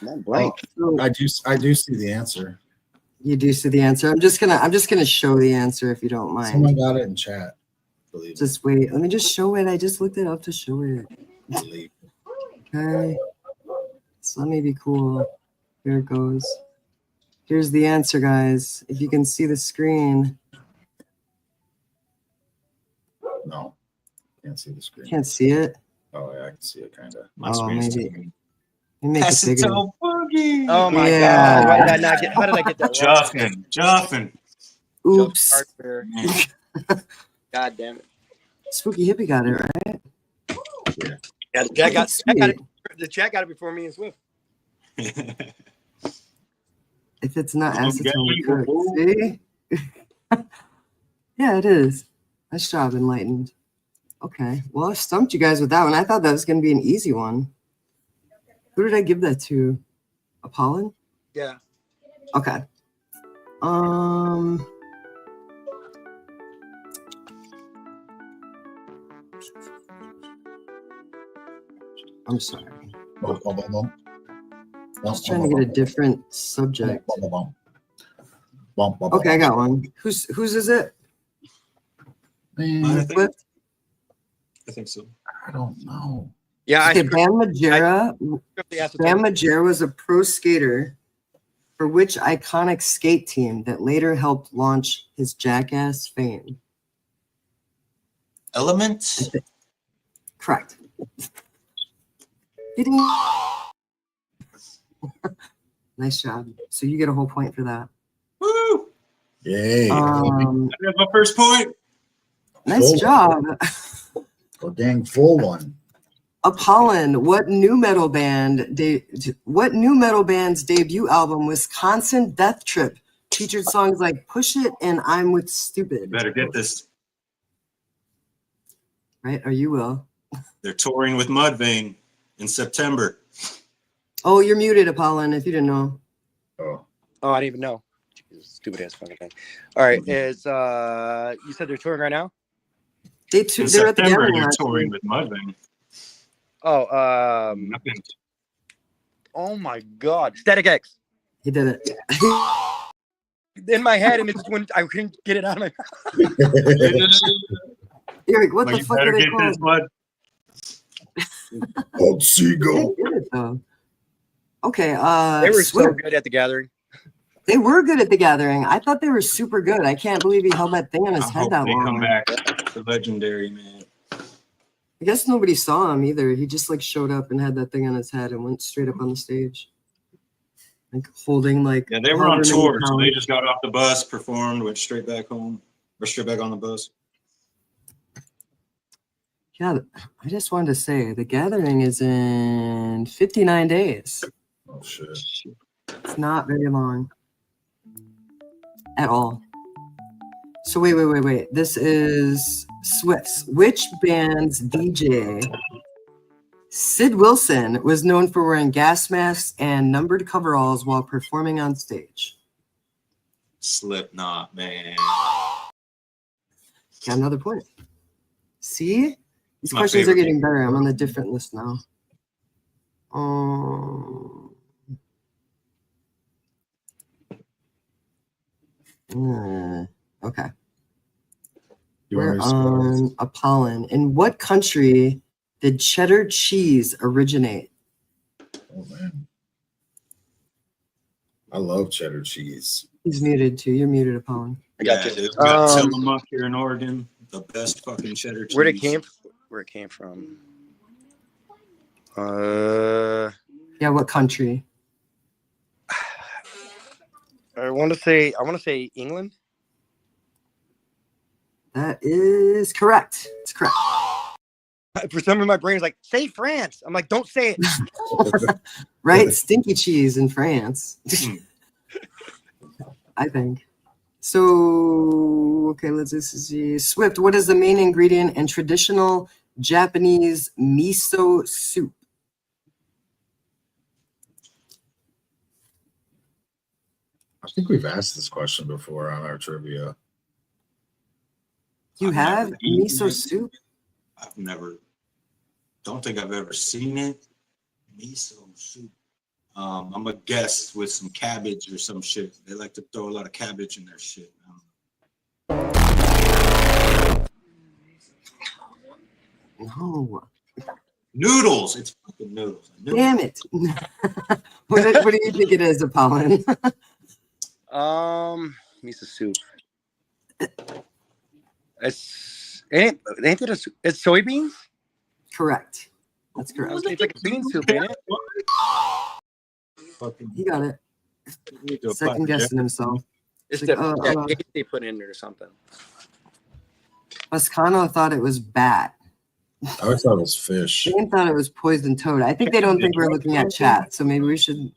I'm blank. So I do see the answer. you do see the answer. I'm just gonna show the answer if you don't mind. Someone got it in chat. Believe Just wait. Let me just show it. I just looked it up to show it. Believe. Okay. So let me be cool. Here it goes. Here's the answer, guys. If you can see the screen. No, can't see the screen. Can't see it. Oh, yeah, I can see it kind of. My Oh, screen's maybe. too Let me make it bigger. Pesito Boogie. Oh my Yeah. God! Why did I not get? How did I get that? Juffin. Oops. God damn it! Spooky Hippie got it right. Yeah, the chat got Sweet. it. The chat got it before me and Swift. If it's not Don't acetone, get me, cook. fool. See? Yeah, it is. Nice job, Enlightened. Okay. Well, I stumped you guys with that one. I thought that was going to be an easy one. Who did I give that to? Apollon? Yeah. Okay. I'm sorry. Just trying to get a different subject. Okay, I got one. Whose is it? I What? think so. I don't know. Yeah. Okay, Bam Margera. Bam Margera was a pro skater for which iconic skate team that later helped launch his Jackass fame? Element? Correct. Nice job. So you get a whole point for that. Woo! Yay. I have my first point. Nice Full job. Oh, dang, full one. Apollon, what new metal band's debut album, Wisconsin Death Trip, featured songs like Push It and I'm With Stupid? Better get this. Right? Or you will. They're touring with Mudvayne in September. Oh, you're muted, Apollon, if you didn't know. Oh, Oh, I didn't even know. Stupid ass fucking thing. All right, is you said they're touring right now? They're In at the September, gathering. they're last touring week. with Mudvayne. Oh, Nothing. oh my God, Static X. He did it. In my head, and it just went. I couldn't get it out of my. Eric, what Like, the you fuck better are they get this, called? Bud. oh, They seagull. did it, though. Okay, They were so Swift. good at the gathering. They were good at the gathering. I thought they were super good. I can't believe he held that thing on his I head hope that they long. come back. The legendary, man. I guess nobody saw him either. He just like showed up and had that thing on his head and went straight up on the stage. Like holding like. Yeah, they were on however many tour, so they pounds. just got off the bus, performed, went straight back home, or straight back on the bus. Yeah, I just wanted to say the gathering is in 59 days. Oh, shit. It's not very long at all. So wait. This is Swift's. Which band's DJ, Sid Wilson, was known for wearing gas masks and numbered coveralls while performing on stage? Slipknot, man. Got another point. See? These My questions are favorite. getting better. I'm on a different list now. Okay. We're on Apollyn. In what country did cheddar cheese originate? Oh man, I love cheddar cheese. He's muted too. You're muted, Apollyn. I got Yeah, you. dude, we got Tillamook here in Oregon. The best fucking cheddar cheese. Where it came from. Yeah, what country? I want to say England. That is correct. It's correct. For some reason, my brain is like, say France. I'm like, don't say it. Right? Stinky cheese in France. I think. So, okay, let's see. Swift, what is the main ingredient in traditional Japanese miso soup? I think we've asked this question before on our trivia. You I've have never eaten miso it. soup? Don't think I've ever seen it. Miso soup. I'm gonna guess with some cabbage or some shit. They like to throw a lot of cabbage in their shit. No. Noodles. It's fucking noodles. I knew Damn it. What do you think it is, Apollyn? Miso soup. Ain't it it's soybeans? Correct. That's correct. It's like a bean soup, ain't it? Fucking He got it. Second guessing himself. It's like, the paste they put in it or something. Toscano thought it was bat. I always thought it was fish. Shane thought it was poisoned toad. I think they don't think we're looking at chat, so maybe we should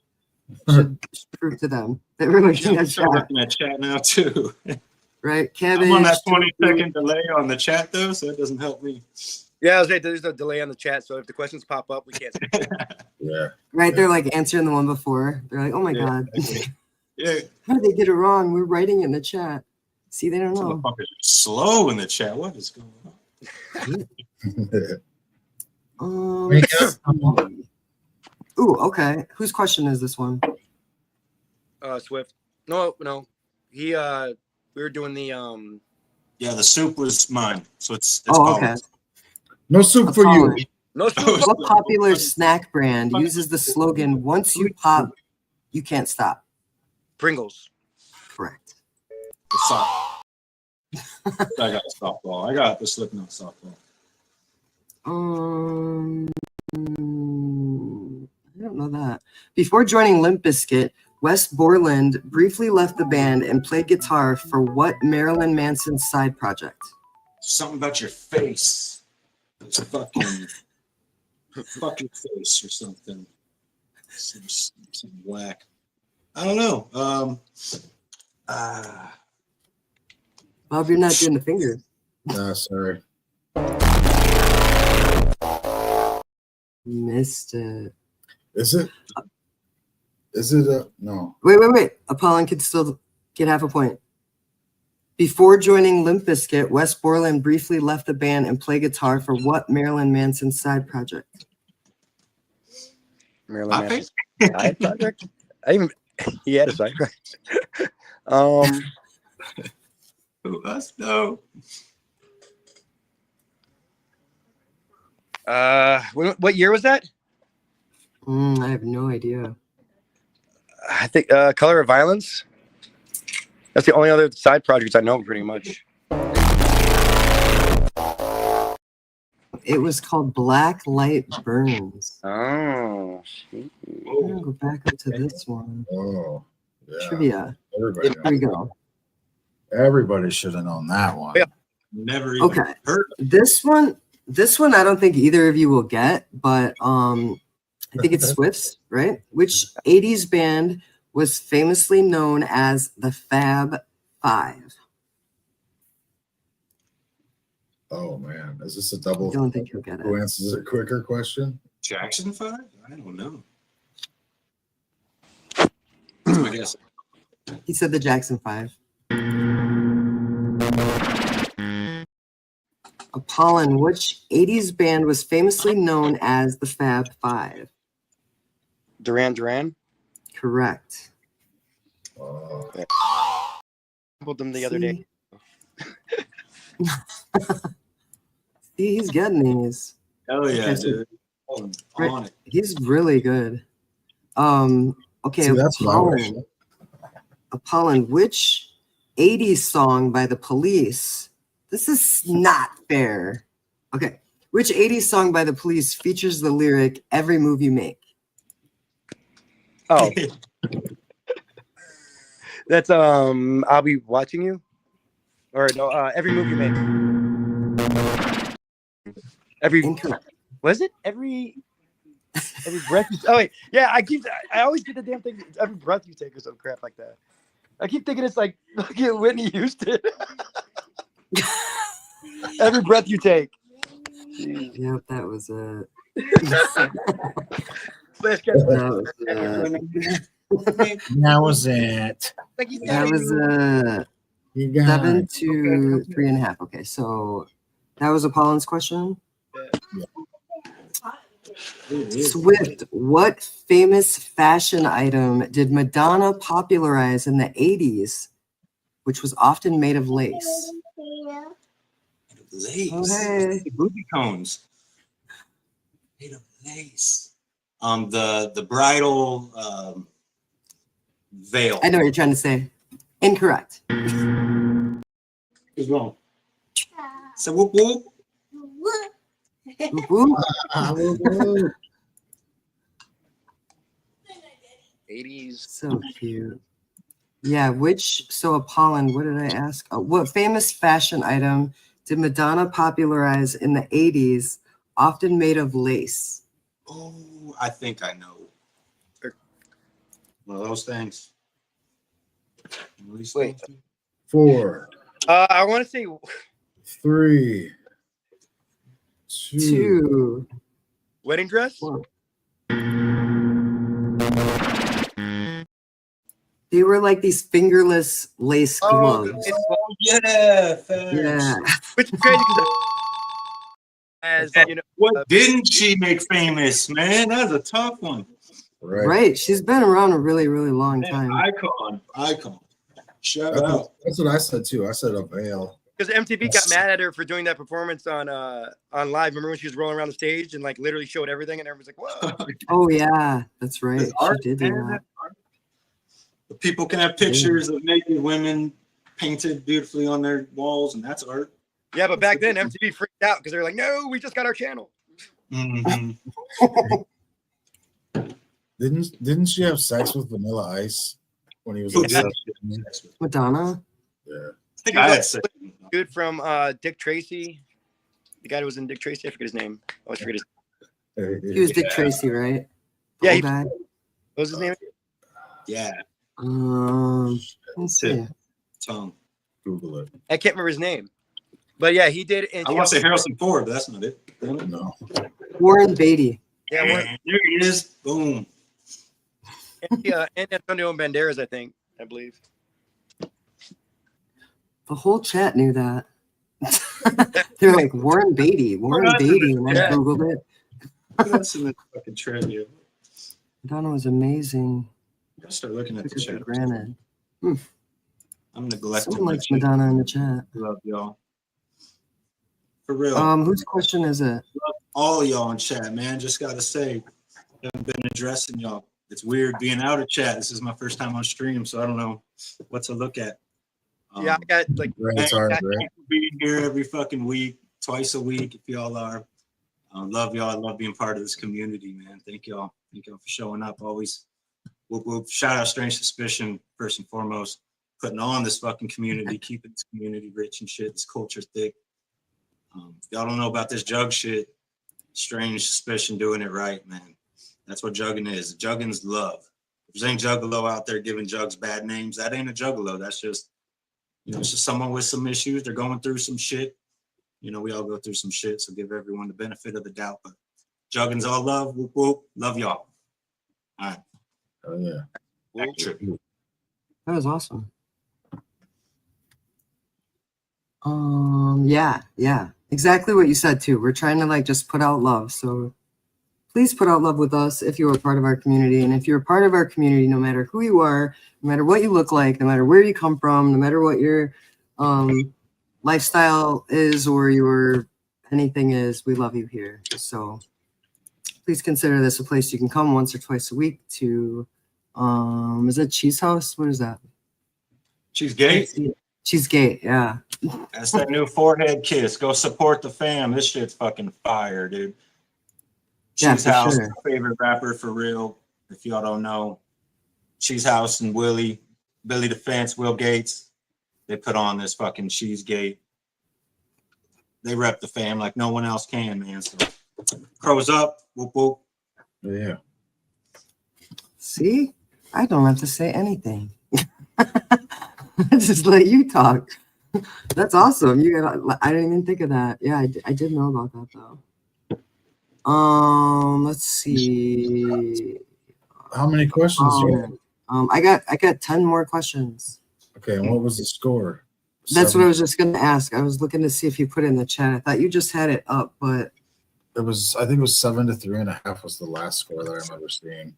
prove to them that we're looking at I'm chat. looking at chat now too. Right? Cabbage. I'm on that 20-second delay on the chat though, so it doesn't help me. Yeah, I was saying there's a delay on the chat, so if the questions pop up, we can't see it. Yeah. Right? They're like answering the one before. They're like, oh my God. Yeah. How did they get it wrong? We're writing in the chat. See, they don't Some know. motherfuckers are slow in the chat. What is going on? Ooh, okay. Whose question is this one? Swift. No. He we were doing the Yeah, the soup was mine, so it's Oh, okay. Paul's. No soup for you. Apollyn. no soup. What popular snack brand uses the slogan, once you pop, you can't stop? Pringles. Correct. The soft. I got a softball. I got the Slipknot softball. I don't know that. Before joining Limp Bizkit, Wes Borland briefly left the band and played guitar for what Marilyn Manson side project? Something about your face. It's fucking fuck your face or something. Some whack. I don't know. Bob, you're not doing the finger. Nah, sorry. Missed it. Is it? Is it a no? Wait. Apollyn could still get half a point. Before joining Limp Bizkit, Wes Borland briefly left the band and played guitar for what Marilyn Manson side project? Marilyn Manson side project? He had a side project. Who us? No. What year was that? I have no idea. I think Color of Violence. That's the only other side projects I know pretty much. It was called Black Light Burns. Oh, I'm gonna go back up to this one. Oh, yeah. Trivia. Everybody, Here we go. everybody should have known that one. Yeah. Never even heard of This one I don't think either of you will get, but I think it's Swift's, right? Which 80s band was famously known as the Fab Five? Oh man, is this a I double? don't think you'll get Who it. answers it quicker question? Jackson 5? I don't know. I guess. He said the Jackson 5. Apollyn, which 80s band was famously known as the Fab Five? Duran Duran. Correct. Oh, Sampled them the other day. See, he's getting these. Hell yeah, Okay, so- dude. I'm on it. He's really good. Okay, See, that's what I wish. Apollyn, which 80s song by the Police? This is not fair. Okay. Which 80s song by the Police features the lyric "Every move you make"? Oh, that's I'll be watching you, or no, every move you make. Every Incorrect. was it every breath? Oh wait, yeah. I always get the damn thing. Every breath you take or some crap like that. I keep thinking it's like Whitney Houston. Every breath you take. Yep, that was it. Last guess. That was it. That was You got 7 it. to 3.5. Okay, so that was Apollyn's question. Swift, what famous fashion item did Madonna popularize in the 80s, which was often made of lace? Lace. Okay. Booty cones. Made of lace. The bridal veil. I know what you're trying to say. Incorrect. What's wrong? So whoop whoop. Whoop, whoop. 80s. So cute. Yeah, so Apollyn, what did I ask? What famous fashion item did Madonna popularize in the 80s, often made of lace? Oh, I think I know. One of those things. Wait. 4, I want to say 3, 2. 2. wedding dress. They were like these fingerless lace gloves. Yeah, facts. Yeah. Which is crazy because as you know, What didn't she make famous, man? That's a tough one. Right. She's been around a really, really long time. Icon. Shout out. That's what I said too. I said a veil. because MTV got mad at her for doing that performance on live. Remember when she was rolling around the stage and like literally showed everything, and everyone's like, "Whoa!" Oh yeah, that's right. Art, She did do man, that. People can have pictures of naked women painted beautifully on their walls, and that's art. Yeah, but back then MTV freaked out because they're like, "No, we just got our channel." Mhm. Didn't she have sex with Vanilla Ice when he was Who like did? 16? Madonna. Yeah. I think I had sex. Dude from Dick Tracy, the guy who was in Dick Tracy, I forget his name. I always forget his. He was Dick Tracy, right? Yeah, Old he- guy. What was his name? Yeah, Let's see. tongue. Google it. I can't remember his name, but yeah, he did. And I want to say Harrison Ford, but that's not it. No. Warren Beatty. yeah, There he is. Boom. and Antonio Banderas, I believe. The whole chat knew that. They're like Warren Beatty, Warren Beatty, and I Yeah. googled it. That's in the fucking trivia. Madonna was amazing. I'll start looking at Took the it for chat. granted. I'm neglecting Someone my likes chat. Madonna in the chat. Love y'all. For real. Whose question is it? All y'all in chat, man. Just gotta say, haven't been addressing y'all. It's weird being out of chat. This is my first time on stream, so I don't know what to look at. Yeah, I got like Right, it's hard, right? Thanks for being here every fucking week, twice a week, if y'all are. Love y'all. I love being part of this community, man. Thank y'all. Thank y'all for showing up. Always. We'll shout out Strange Suspicion first and foremost, putting on this fucking community, keeping this community rich and shit. This culture thick. If y'all don't know about this jug shit, Strange Suspicion doing it right, man. That's what jugging is. Jugging's love. If there's any juggalo out there giving jugs bad names, that ain't a juggalo. That's just, it's just someone with some issues. They're going through some shit. We all go through some shit, so give everyone the benefit of the doubt. But jugging's all love. Whoop, whoop. Love y'all. All right. Oh yeah. Back trip. That was awesome. Yeah, exactly what you said too. We're trying to like just put out love. So please put out love with us if you are part of our community. And if you're a part of our community, no matter who you are, no matter what you look like, no matter where you come from, no matter what your lifestyle is or your anything is, we love you here. So please consider this a place you can come once or twice a week to, is it Cheese House? What is that? Cheesegate. Cheesegate, yeah. That's that new forehead kiss. Go support the fam. This shit's fucking fire, dude. Yeah, Cheese for House, sure. my favorite rapper for real. If y'all don't know, Cheese House and Billy Defense, Will Gates, they put on this fucking Cheesegate. They rep the fam like no one else can, man. So crows up, whoop whoop. Yeah. See, I don't have to say anything. I just let you talk. That's awesome. You got. I didn't even think of that. Yeah, I did know about that though. Let's see. How many questions do you have? I got 10 more questions. Okay, and what was the score? That's what I was just gonna ask. I was looking to see if you put it in the chat. I thought you just had it up, but It was, I think it was 7 to 3.5 was the last score that I remember seeing.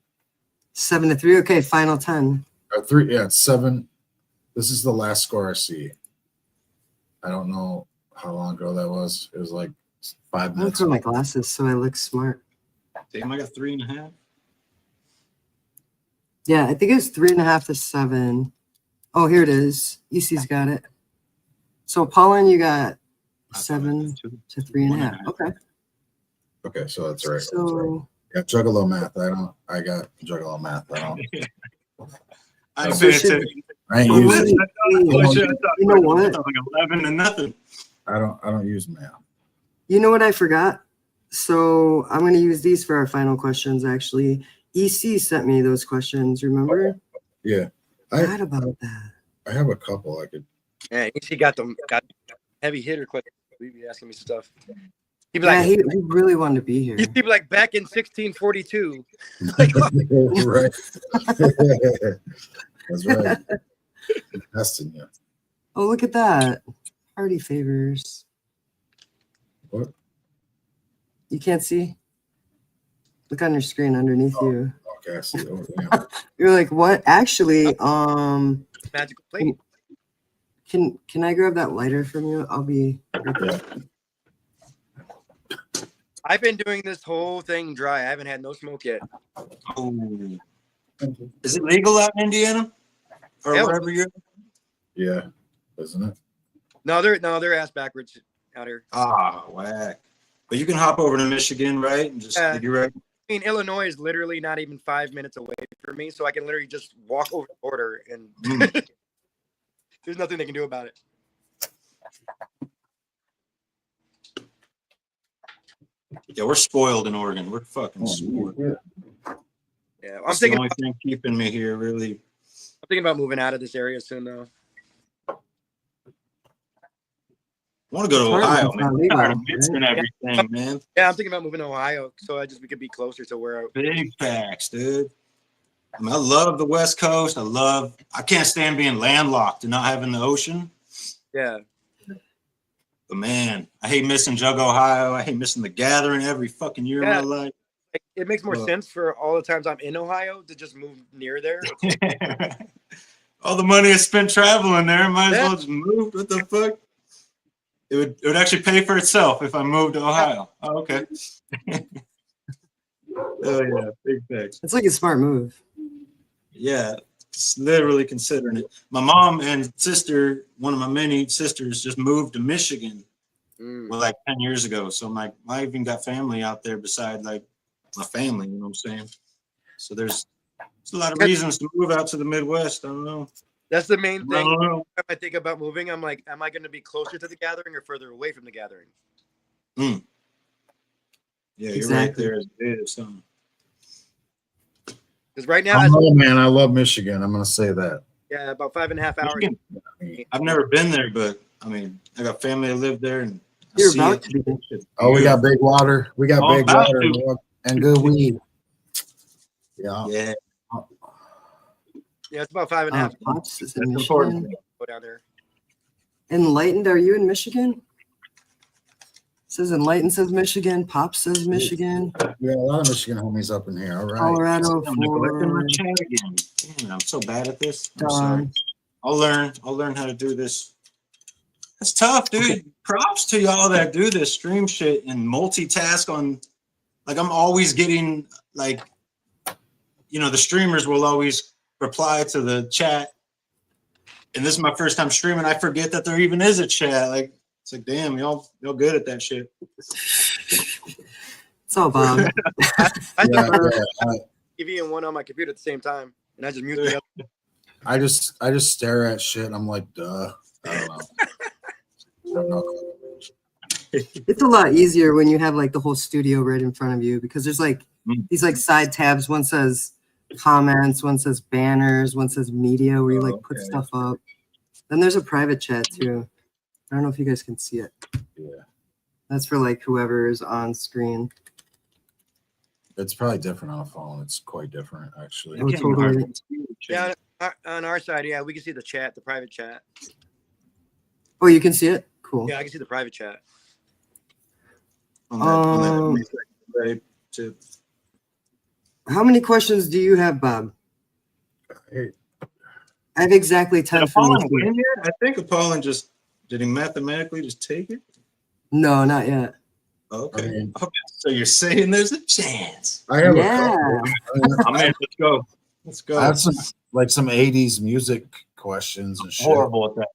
7 to 3. Okay, final 10. 3, yeah, it's 7. This is the last score I see. I don't know how long ago that was. It was like 5 I minutes. put my glasses so I look smart. Damn, I got 3.5. Yeah, I think it was 3.5 to 7. Oh, here it is. EC's got it. So Apollyn, you got 7 to 3.5. Okay. Okay, so that's right. So Yeah, Juggalo math. I got Juggalo math. I So should- I ain't Oh, using you know what? Like 11 to nothing. I don't use math. You know what I forgot? So I'm going to use these for our final questions, actually. EC sent me those questions, remember? Yeah. I forgot about that. I have a couple I could. Yeah, he got heavy hitter questions. He'd be asking me stuff. He'd be Yeah, like, he really wanted to be here. he'd be like, back in 1642. Right. That's right. Testing you. Oh, look at that. Party favors. What? You can't see? Look on your screen underneath you. Okay, I see. Oh, yeah. You're like, what? Actually, Magical plate. can I grab that lighter from you? I'll be right there. I've been doing this whole thing dry. I haven't had no smoke yet. Oh. Is it legal out in Indiana? Or Hell. wherever you're? Yeah, isn't it? No, they're ass backwards out here. Ah, whack. But you can hop over to Michigan, right? And just Yeah. you're right. I mean, Illinois is literally not even 5 minutes away from me, so I can literally just walk over the border and there's nothing they can do about it. Yeah, we're spoiled in Oregon. We're fucking spoiled. Yeah, I'm That's the thinking. only thing keeping me here, really. I'm thinking about moving out of this area soon, though. I want to go to It's hard Ohio, when it's man. not I'm legal, tired of right? mixing everything, man. Yeah, I'm thinking about moving to Ohio, so we could be closer to where. Big facts, dude. I mean, I love the West Coast. I can't stand being landlocked and not having the ocean. Yeah. But man, I hate missing Jug, Ohio. I hate missing the gathering every fucking year Yeah. of my life. It makes more sense for all the times I'm in Ohio to just move near there. All the money I spent traveling there, might as well just move. What the fuck? It would actually pay for itself if I moved to Ohio. Oh, okay. Oh yeah, big facts. It's like a smart move. Yeah, it's literally considering it. My mom and sister, one of my many sisters, just moved to Michigan well, like 10 years ago. So I even got family out there beside like my family, you know what I'm saying? So there's a lot of reasons to move out to the Midwest. I don't know. That's the main I thing. don't know. If I think about moving, I'm like, am I going to be closer to the gathering or further away from the gathering? Yeah, you're Exactly. right there as it is. Because right now, Man, I love Michigan. I'm gonna say that. yeah, about 5.5 hours. Michigan, I've never been there, but I mean, I got family that live there, and I You're see about it. to be. Oh, we got big water. We got Oh, big about water to. and good weed. Yeah. Yeah, Yeah, it's about 5.5 Pops is in that's Michigan. important. go down there. Enlightened, are you in Michigan? Says Enlightened says Michigan. Pop says Michigan. We got a lot of Michigan homies up in here. All right. Colorado I'm neglecting my for chat again. Damn, I'm so bad at this. I'm sorry. Don. I'll learn how to do this. That's tough, dude. Props to y'all that do this stream shit and multitask on. Like, I'm always getting, like, you know, the streamers will always reply to the chat. And this is my first time streaming. I forget that there even is a chat. Like, it's like, damn, y'all good at that shit. It's all Bob. I Yeah, TV and one on my computer at the same time, and I just mute the other. I just stare at shit. I'm like, duh. I don't know. It's a lot easier when you have like the whole studio right in front of you, because there's like these like side tabs. One says comments, one says banners, one says media, where you like put stuff up. Then there's a private chat too. I don't know if you guys can see it. Yeah. That's for like whoever is on screen. It's probably different on a phone. It's quite different, actually. Oh, totally. Yeah, on our side, yeah, we can see the chat, the private chat. Oh, you can see it? Cool. Yeah, I can see the private chat. How many questions do you have, Bob? Hey. I have exactly 10 Did for Apollyn you. win yet? I think Apollyn did he mathematically just take it? No, not yet. Okay. I mean, Okay. So you're saying there's a chance. I have Yeah. a couple. I'm in. Let's go. Let's go. I have some 80s music questions and shit. Horrible at that.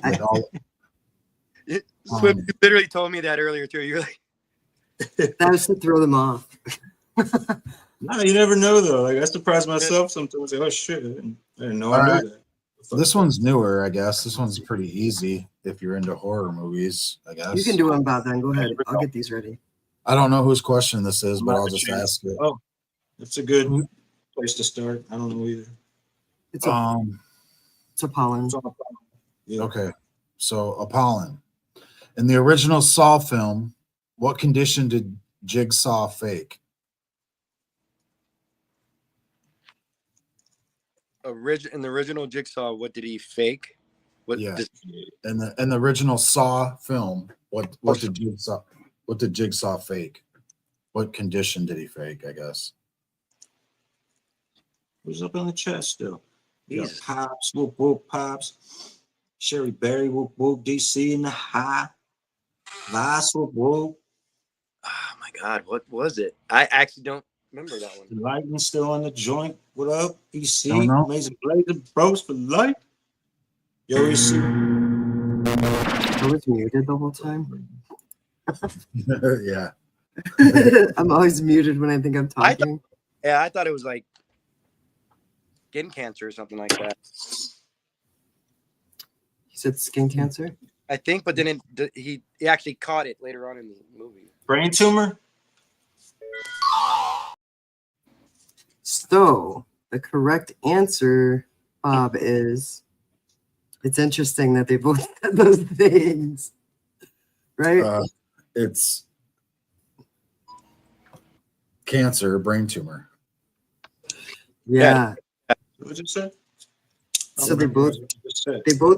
Like all- Swift, you literally told me that earlier too. You're like, That was to throw them off. No, you never know though. Like, I surprise myself sometimes. Like, oh shit, I didn't know I knew that. This one's newer, I guess. This one's pretty easy if you're into horror movies, I guess. You can do one, Bob, then. Go ahead. I'll get these ready. I don't know whose question this is, but I'll just ask it. Oh, that's a good place to start. I don't know either. It's Apollyn. Yeah. Okay. So Apollyn. In the original Saw film, what condition did Jigsaw fake? in the original Jigsaw, what did he fake? What? Yeah. In the original Saw film, what did Jigsaw fake? What condition did he fake, I guess? Who's up on the chest still? Yeah, Jesus. Pops, whoop whoop pops. Sherry Berry, whoop whoop. DC in the high. Vice, whoop whoop. Oh my God, what was it? I actually don't remember that one. Lightning still on the joint. What up? EC, Don't know. Amazing Blazer, bros for life. Yo, EC. I was muted the whole time. Yeah. I'm always muted when I think I'm talking. I thought it was like skin cancer or something like that. He said skin cancer? I think, but then he actually caught it later on in the movie. Brain tumor? So the correct answer, Bob, is it's interesting that they both said those things. Right? It's cancer, brain tumor. Yeah. What you say? So they both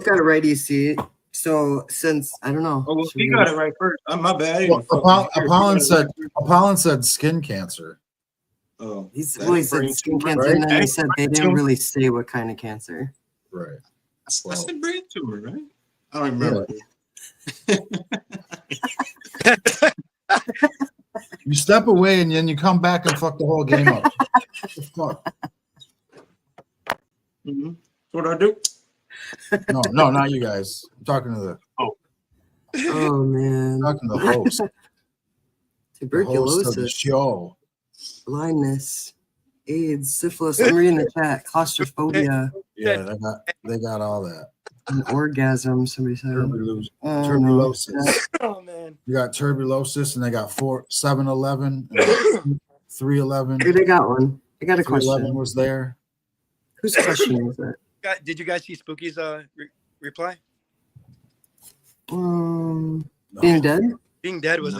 got it right, EC. So since I don't know. Oh, well, he got it right first. My bad. Well, Apollyn said skin cancer. Oh, He said skin cancer, right? and then he said they didn't really say what kind of cancer. Right. I said brain tumor, right? I don't remember. You step away and then you come back and fuck the whole game up. Fuck. Mm-hmm. What I do? No, not you guys. I'm talking to the Oh man. I'm talking to the host. The host of the Tuberculosis, show. blindness, AIDS, syphilis. I'm reading the chat. Claustrophobia, Yeah, they got all that. an orgasm. Somebody said. Turbulosis. Oh man. You got turbulosis, and they got 7-Eleven, 311. Good, I got one. I got a 311 question. was there. Whose question was that? Did you guys see Spooky's reply? Being dead? Being dead was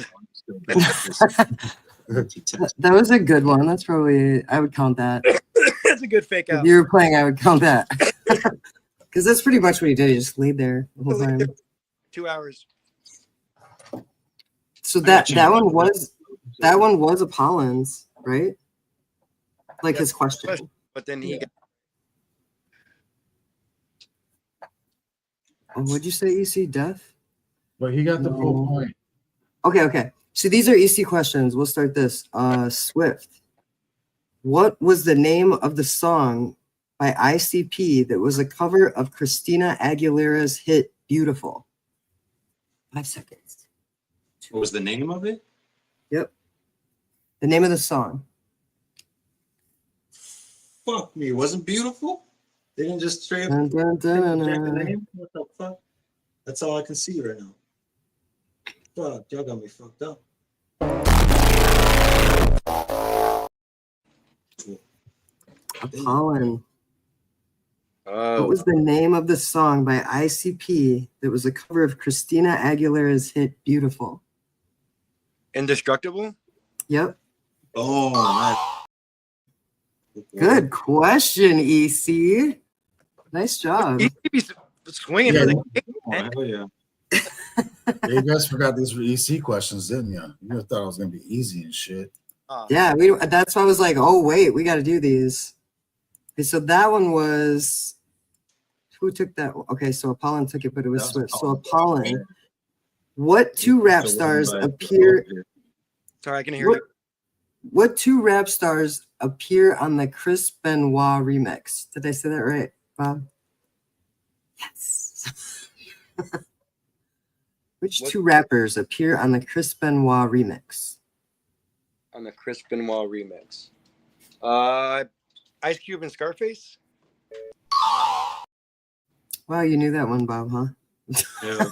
That was a good one. That's probably, I would count that. that's a good fake If out. you were playing, I would count that. Because that's pretty much what he did. He just laid there the whole time. 2 hours. So that one was Apollyn's, right? Like his question. But then he got Oh, what'd you say, EC? Death? But he got the full point. Okay. So these are EC questions. We'll start this. Swift. What was the name of the song by ICP that was a cover of Christina Aguilera's hit Beautiful? 5 seconds. What was the name of it? Yep. The name of the song. Fuck me. It wasn't beautiful? They didn't just straight up Dun, dun, dun, check the dun. name? What the fuck? That's all I can see right now. Fuck, y'all got me fucked up. Apollyn. What Oh, was the name of the song by ICP that was a cover of Christina Aguilera's hit Beautiful? Indestructible. Yep. Oh, Good question, EC. Nice job. He be swinging Yeah. for the hell yeah. Yeah, you guys forgot these were EC questions, didn't you? You thought it was gonna be easy and shit. Yeah, that's why I was like, oh wait, we got to do these. Okay, so that one was who took that? Okay, so Apollyn took it, but it was That was Swift. So Apollyn, what two rap So stars one by- appear? Sorry, I can hear What, you. what two rap stars appear on the Chris Benoit remix? Did I say that right, Bob? Yes. Which What- two rappers appear on the Chris Benoit remix? On the Chris Benoit remix. Ice Cube and Scarface. Wow, you knew that one, Bob, huh? Yeah.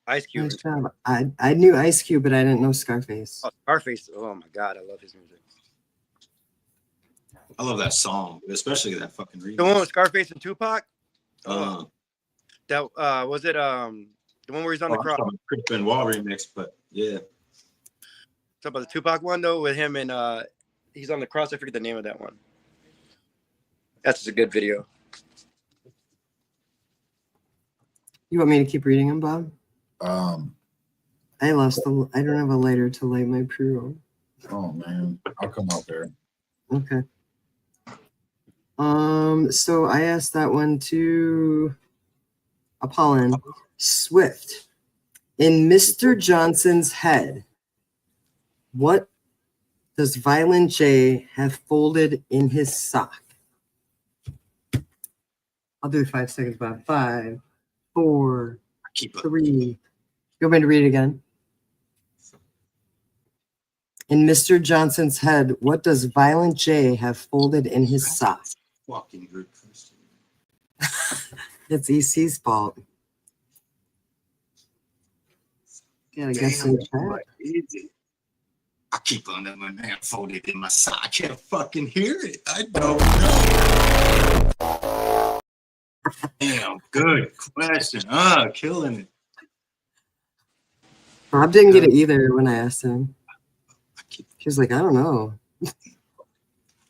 Ice Cube. Nice job. I knew Ice Cube, but I didn't know Scarface. Oh, Scarface. Oh my God, I love his music. I love that song, especially that fucking remix. The one with Scarface and Tupac. Uh, That was it. The one where he's on the cross. Chris Benoit remix, but yeah. Talk about the Tupac one though, with him and he's on the cross. I forget the name of that one. That's just a good video. You want me to keep reading them, Bob? I don't have a lighter to light my pre-roll. Oh man, I'll come out there. Okay. So I asked that one to Apollyn. Swift. In Mr. Johnson's head, what does Violent J have folded in his sock? I'll do 5 seconds, Bob. 5, 4, Keep up. 3. You want me to read it again? In Mr. Johnson's head, what does Violent J have folded in his sock? Fucking good question. It's EC's fault. Gotta guess in the What chat. is it? I keep on that my man folded in my sock. I can't fucking hear it. I don't know. Damn, good question. Killing it. Bob didn't get it either when I asked him. He was like, I don't know.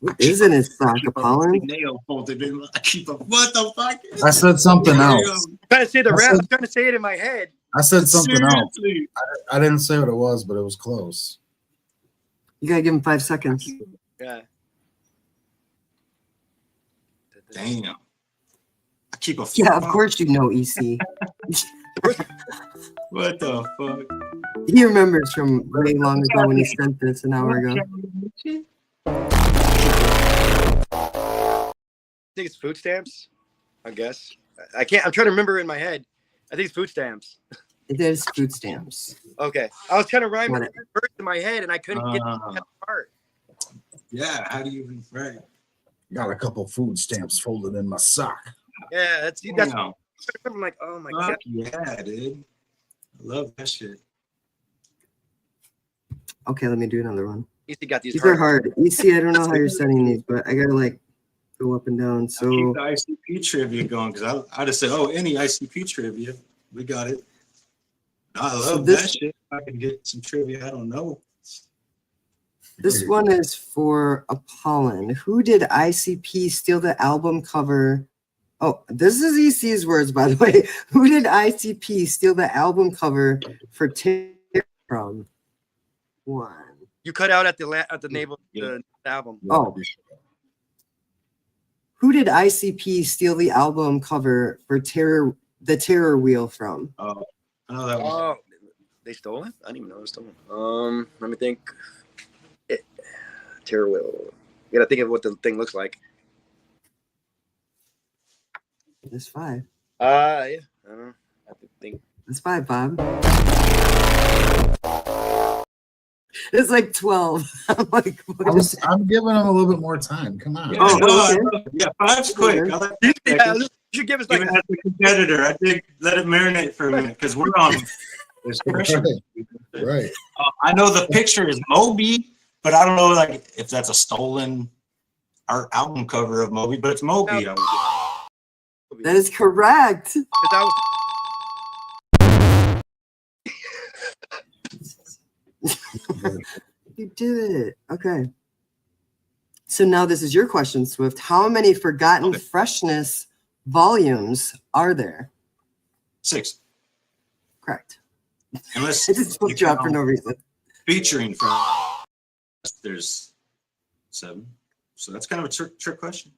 What is in his sock, Apollyn? Nail folded in. I keep up. What the fuck? I said something else. I'm trying to say the I rap. said- I'm trying to say it in my head. I said something else. Seriously. I didn't say what it was, but it was close. You gotta give him 5 seconds. Yeah. Damn. I keep a. Yeah, of course you know, EC. What the fuck? He remembers from way long ago when he sent this an hour ago. I think it's food stamps. I guess. I can't. I'm trying to remember in my head. I think it's food stamps. It is food stamps. Okay. I was trying to rhyme What it first in my head, and I couldn't get Ah. that part. Yeah, how do you even right? Got a couple food stamps folded in my sock. Yeah, that's. Damn. I'm like, oh my God. Fuck yeah, dude. I love that shit. Okay, let me do another one. Easy got these. These are hard. EC, I don't know how you're setting these, but I gotta like go up and down. I'll So keep the ICP trivia going because I just said, oh, any ICP trivia, we got it. I love So this- that shit. I can get some trivia. I don't know. this one is for Apollyn. Who did ICP steal the album cover? Oh, this is EC's words, by the way. Who did ICP steal the album cover for Terror from? 1. You cut out at the name of Yeah. the album. Oh. Who did ICP steal the album cover for Terror the terror wheel from? Oh, I know that one. Oh, they stole it? I didn't even know it was stolen. Let me think. Terror wheel. You gotta think of what the thing looks like. There's 5. Yeah. I don't know. I have to think. That's 5, Bob. It's like 12. I'm like, I'm giving them a little bit more time. Come on. Yeah, Oh, no, okay. yeah, 5's quick. I like that. Yeah, you should give us like Even as a competitor, I think let it marinate for a minute because we're on this pressure. Right. I know the picture is Moby, but I don't know like if that's a stolen art album cover of Moby, but it's Moby. that is correct. 'cause I was You did it. Okay. So now this is your question, Swift. How many Forgotten Okay. Freshness volumes are there? 6. Correct. Unless I just you flipped you out for count no reason. featuring from there's 7. So that's kind of a trick question.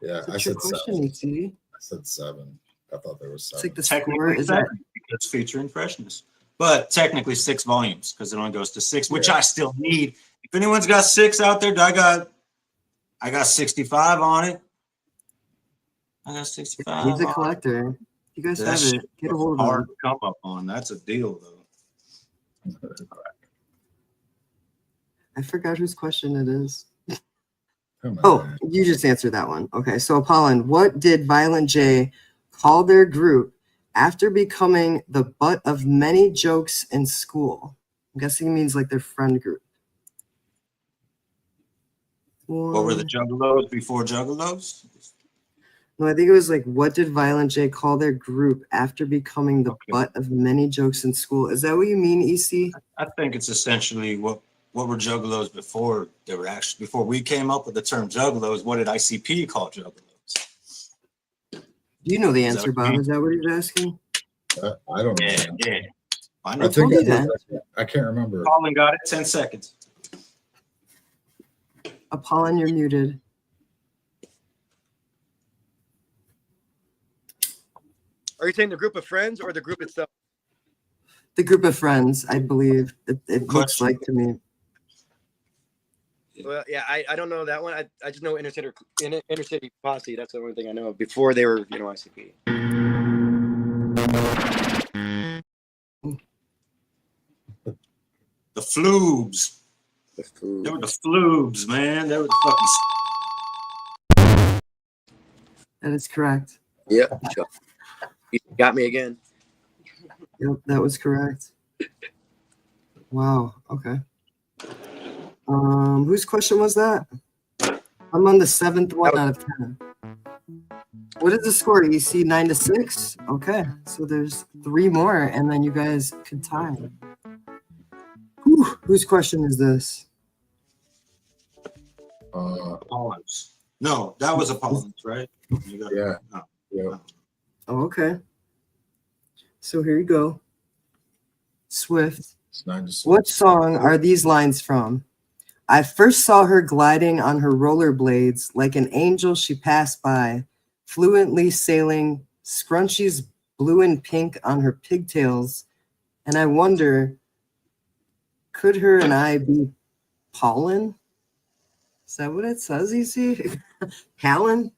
Yeah, It's a I trick said question, 7. you see. I said 7. I thought there was 7. It's like the score Technically is 7 because it's featuring freshness. But technically 6 volumes because it only goes to 6, which Yeah. I still need. If anyone's got 6 out there, I got 65 on it. I got 65. He's a on it. collector. You guys That have shit it. Get a hold of hard him. to come up on. That's a deal, though. I forgot whose question it is. Come on. Oh, you just answered that one. Okay, so Apollyn, what did Violent J call their group after becoming the butt of many jokes in school? I'm guessing it means like their friend group. What were the Juggalos before Juggalos? No, I think it was like, what did Violent J call their group after becoming the Okay. butt of many jokes in school? Is that what you mean, EC? I think it's essentially what were Juggalos before they were actually before we came up with the term Juggalos. What did ICP call Juggalos? Do you know the Is that answer, what you Bob? mean? Is that what he's asking? I don't know. Yeah, man. yeah. I I know. think told you I can't remember. Colin got it. 10 seconds. Apollyn, you're muted. Are you saying the group of friends or the group itself? The group of friends, I believe. It looks Question. like to me. Well, yeah, I don't know that one. I just know Inner City Posse. That's the only thing I know of before they were, ICP. The Floobs. They were the Floobs, man. They were the fucking. That is correct. Yeah, sure. You got me again. Yep, that was correct. Wow. Okay. Whose question was that? I'm on the 7th one out of 10. What is the score? You see 9-6? Okay. So there's 3 more, and then you guys could tie. Whew, whose question is this? Apollons. No, that was Apollons, right? You got Yeah. no. Yeah. Oh, okay. So here you go. Swift. It's 9-6. What song are these lines from? I first saw her gliding on her rollerblades like an angel she passed by, fluently sailing, scrunchies blue and pink on her pigtails, and I wonder, could her and I be Apollyn? Is that what it says, EC? Apollyn?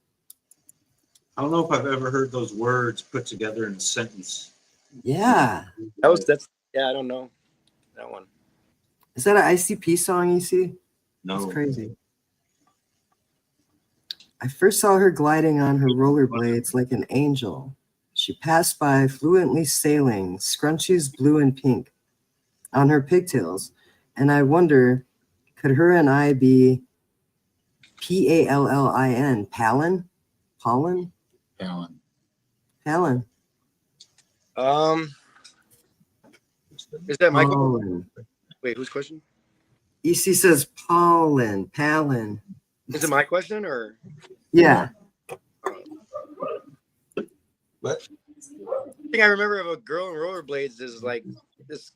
I don't know if I've ever heard those words put together in a sentence. Yeah. That's I don't know that one. Is that an ICP song, EC? No. That's crazy. I first saw her gliding on her rollerblades like an angel. She passed by, fluently sailing, scrunchies blue and pink on her pigtails. And I wonder, could her and I be Pallin? Pallin? Pollen? Alan. Pallin. Is that Michael? Pollen. Wait, whose question? EC says pollen. Pallin. Is it my question or? Yeah. What? The thing I remember of a girl in rollerblades is like this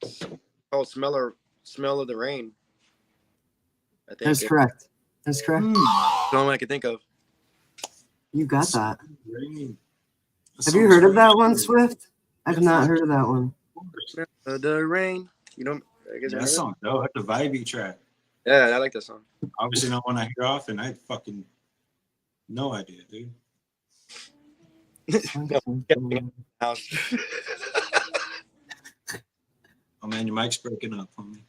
called smell of the rain. I think That's correct. That's correct. That's the only one I can think of. You got that. Have you heard of that one, Swift? I've not heard of that one. The rain. You don't. I guess That song, though, that's a vibey track. Yeah, I like that song. Obviously, not one I hear often. I had fucking no idea, dude. House. Oh man, your mic's breaking up on me.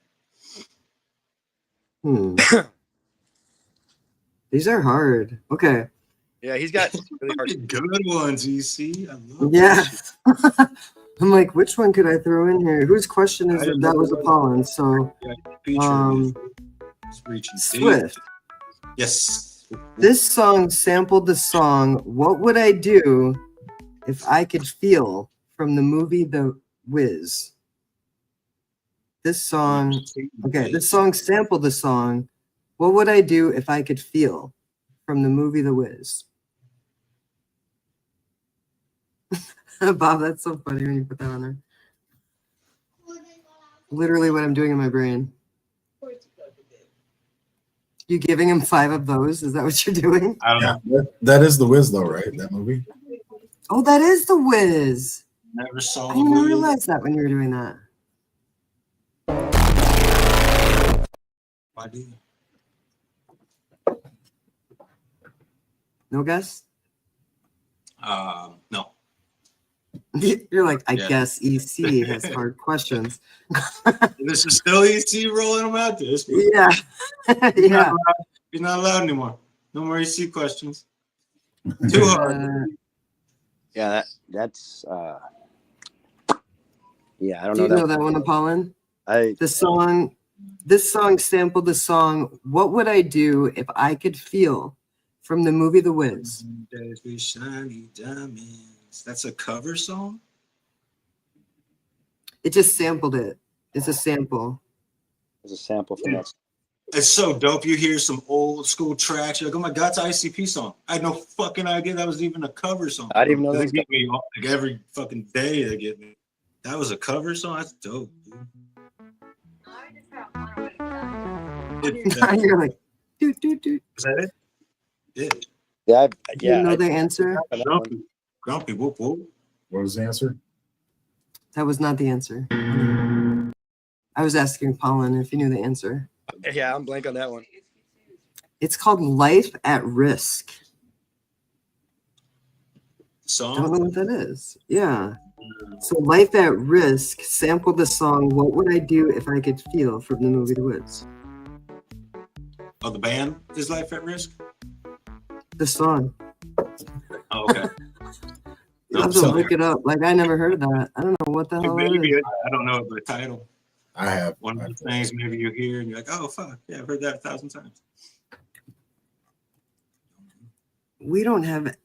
These are hard. Okay. Yeah, he's got really hard. Good ones, you see. I love Yes. I'm like, which one could I throw in here? Whose question is it? That was Apollon. So, Swift. Yes. This song sampled the song "What Would I Do If I Could Feel" from the movie The Wiz. This song, this song sampled the song "What Would I Do If I Could Feel" from the movie The Wiz. Bob, that's so funny when you put that on there. Literally what I'm doing in my brain. You giving him 5 of those? Is that what you're doing? I don't know. That is The Wiz, though, right? That movie. Oh, that is The Wiz. Never saw. I didn't realize that when you were doing that. Why do you? No guess? No. You're like, I Yeah. guess EC has hard questions. This is still EC rolling them out there. Yeah. Yeah. You're not allowed anymore. No more EC questions. Too hard. Yeah, that's. Yeah, I don't Do know you know that one, Apollon? This song sampled the song "What Would I Do If I Could Feel" from the movie The Wiz. Shiny diamonds. That's a cover song? It just sampled it. It's a sample. It's a sample from that. It's so dope. You hear some old school tracks. You're like, oh my God, it's an ICP song. I had no fucking idea that was even a cover song. I didn't even know that. They get me like every fucking day. They get me. That was a cover song. That's dope, dude. You're like, doot, doot, doot. Is that it? Yeah, You know the answer? Grumpy, whoop whoop. What was the answer? That was not the answer. I was asking Apollon if you knew the answer. Yeah, I'm blank on that one. It's called "Life at Risk." Song? Don't know what that is. Yeah. So "Life at Risk" sampled the song "What Would I Do If I Could Feel" from the movie The Wiz. Oh, the band is Life at Risk? The song. Oh, okay. You'll have to look it up. Like, I never heard of that. I don't know what the hell it Maybe is. I don't know the title. I have. One of the things maybe you hear and you're like, oh, fuck. Yeah, I've heard that 1,000 times. We didn't have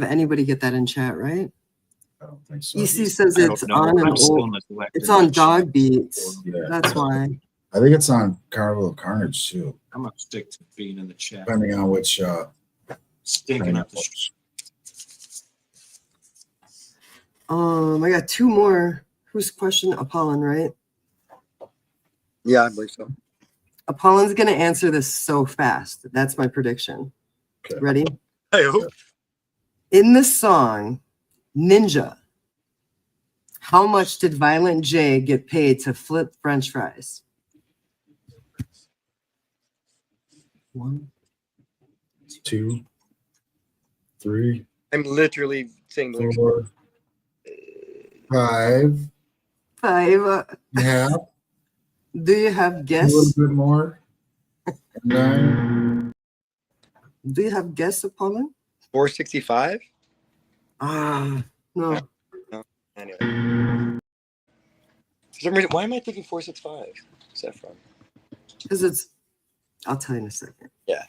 anybody get that in chat, right? I don't think so. EC says it's on an old. It's on Dog Beats. Yeah. That's why. I think it's on Carnival of Carnage too. I'm gonna stick to being in the chat. Depending on which Stinking up the street. I got 2 more. Whose question? Apollon, right? Yeah, I believe so. Apollon's gonna answer this so fast. That's my prediction. Okay. Ready? I hope. In the song Ninja, how much did Violent J get paid to flip French fries? 1, 2, 3, I'm literally saying the lyrics. 4, 5. 5. Yeah. Do you have A guess? little bit more. 9. Do you have guess, Apollon? 465? No. Anyway. For some reason, why am I thinking 465? What's that from? Because it's, I'll tell you in a second. Yeah.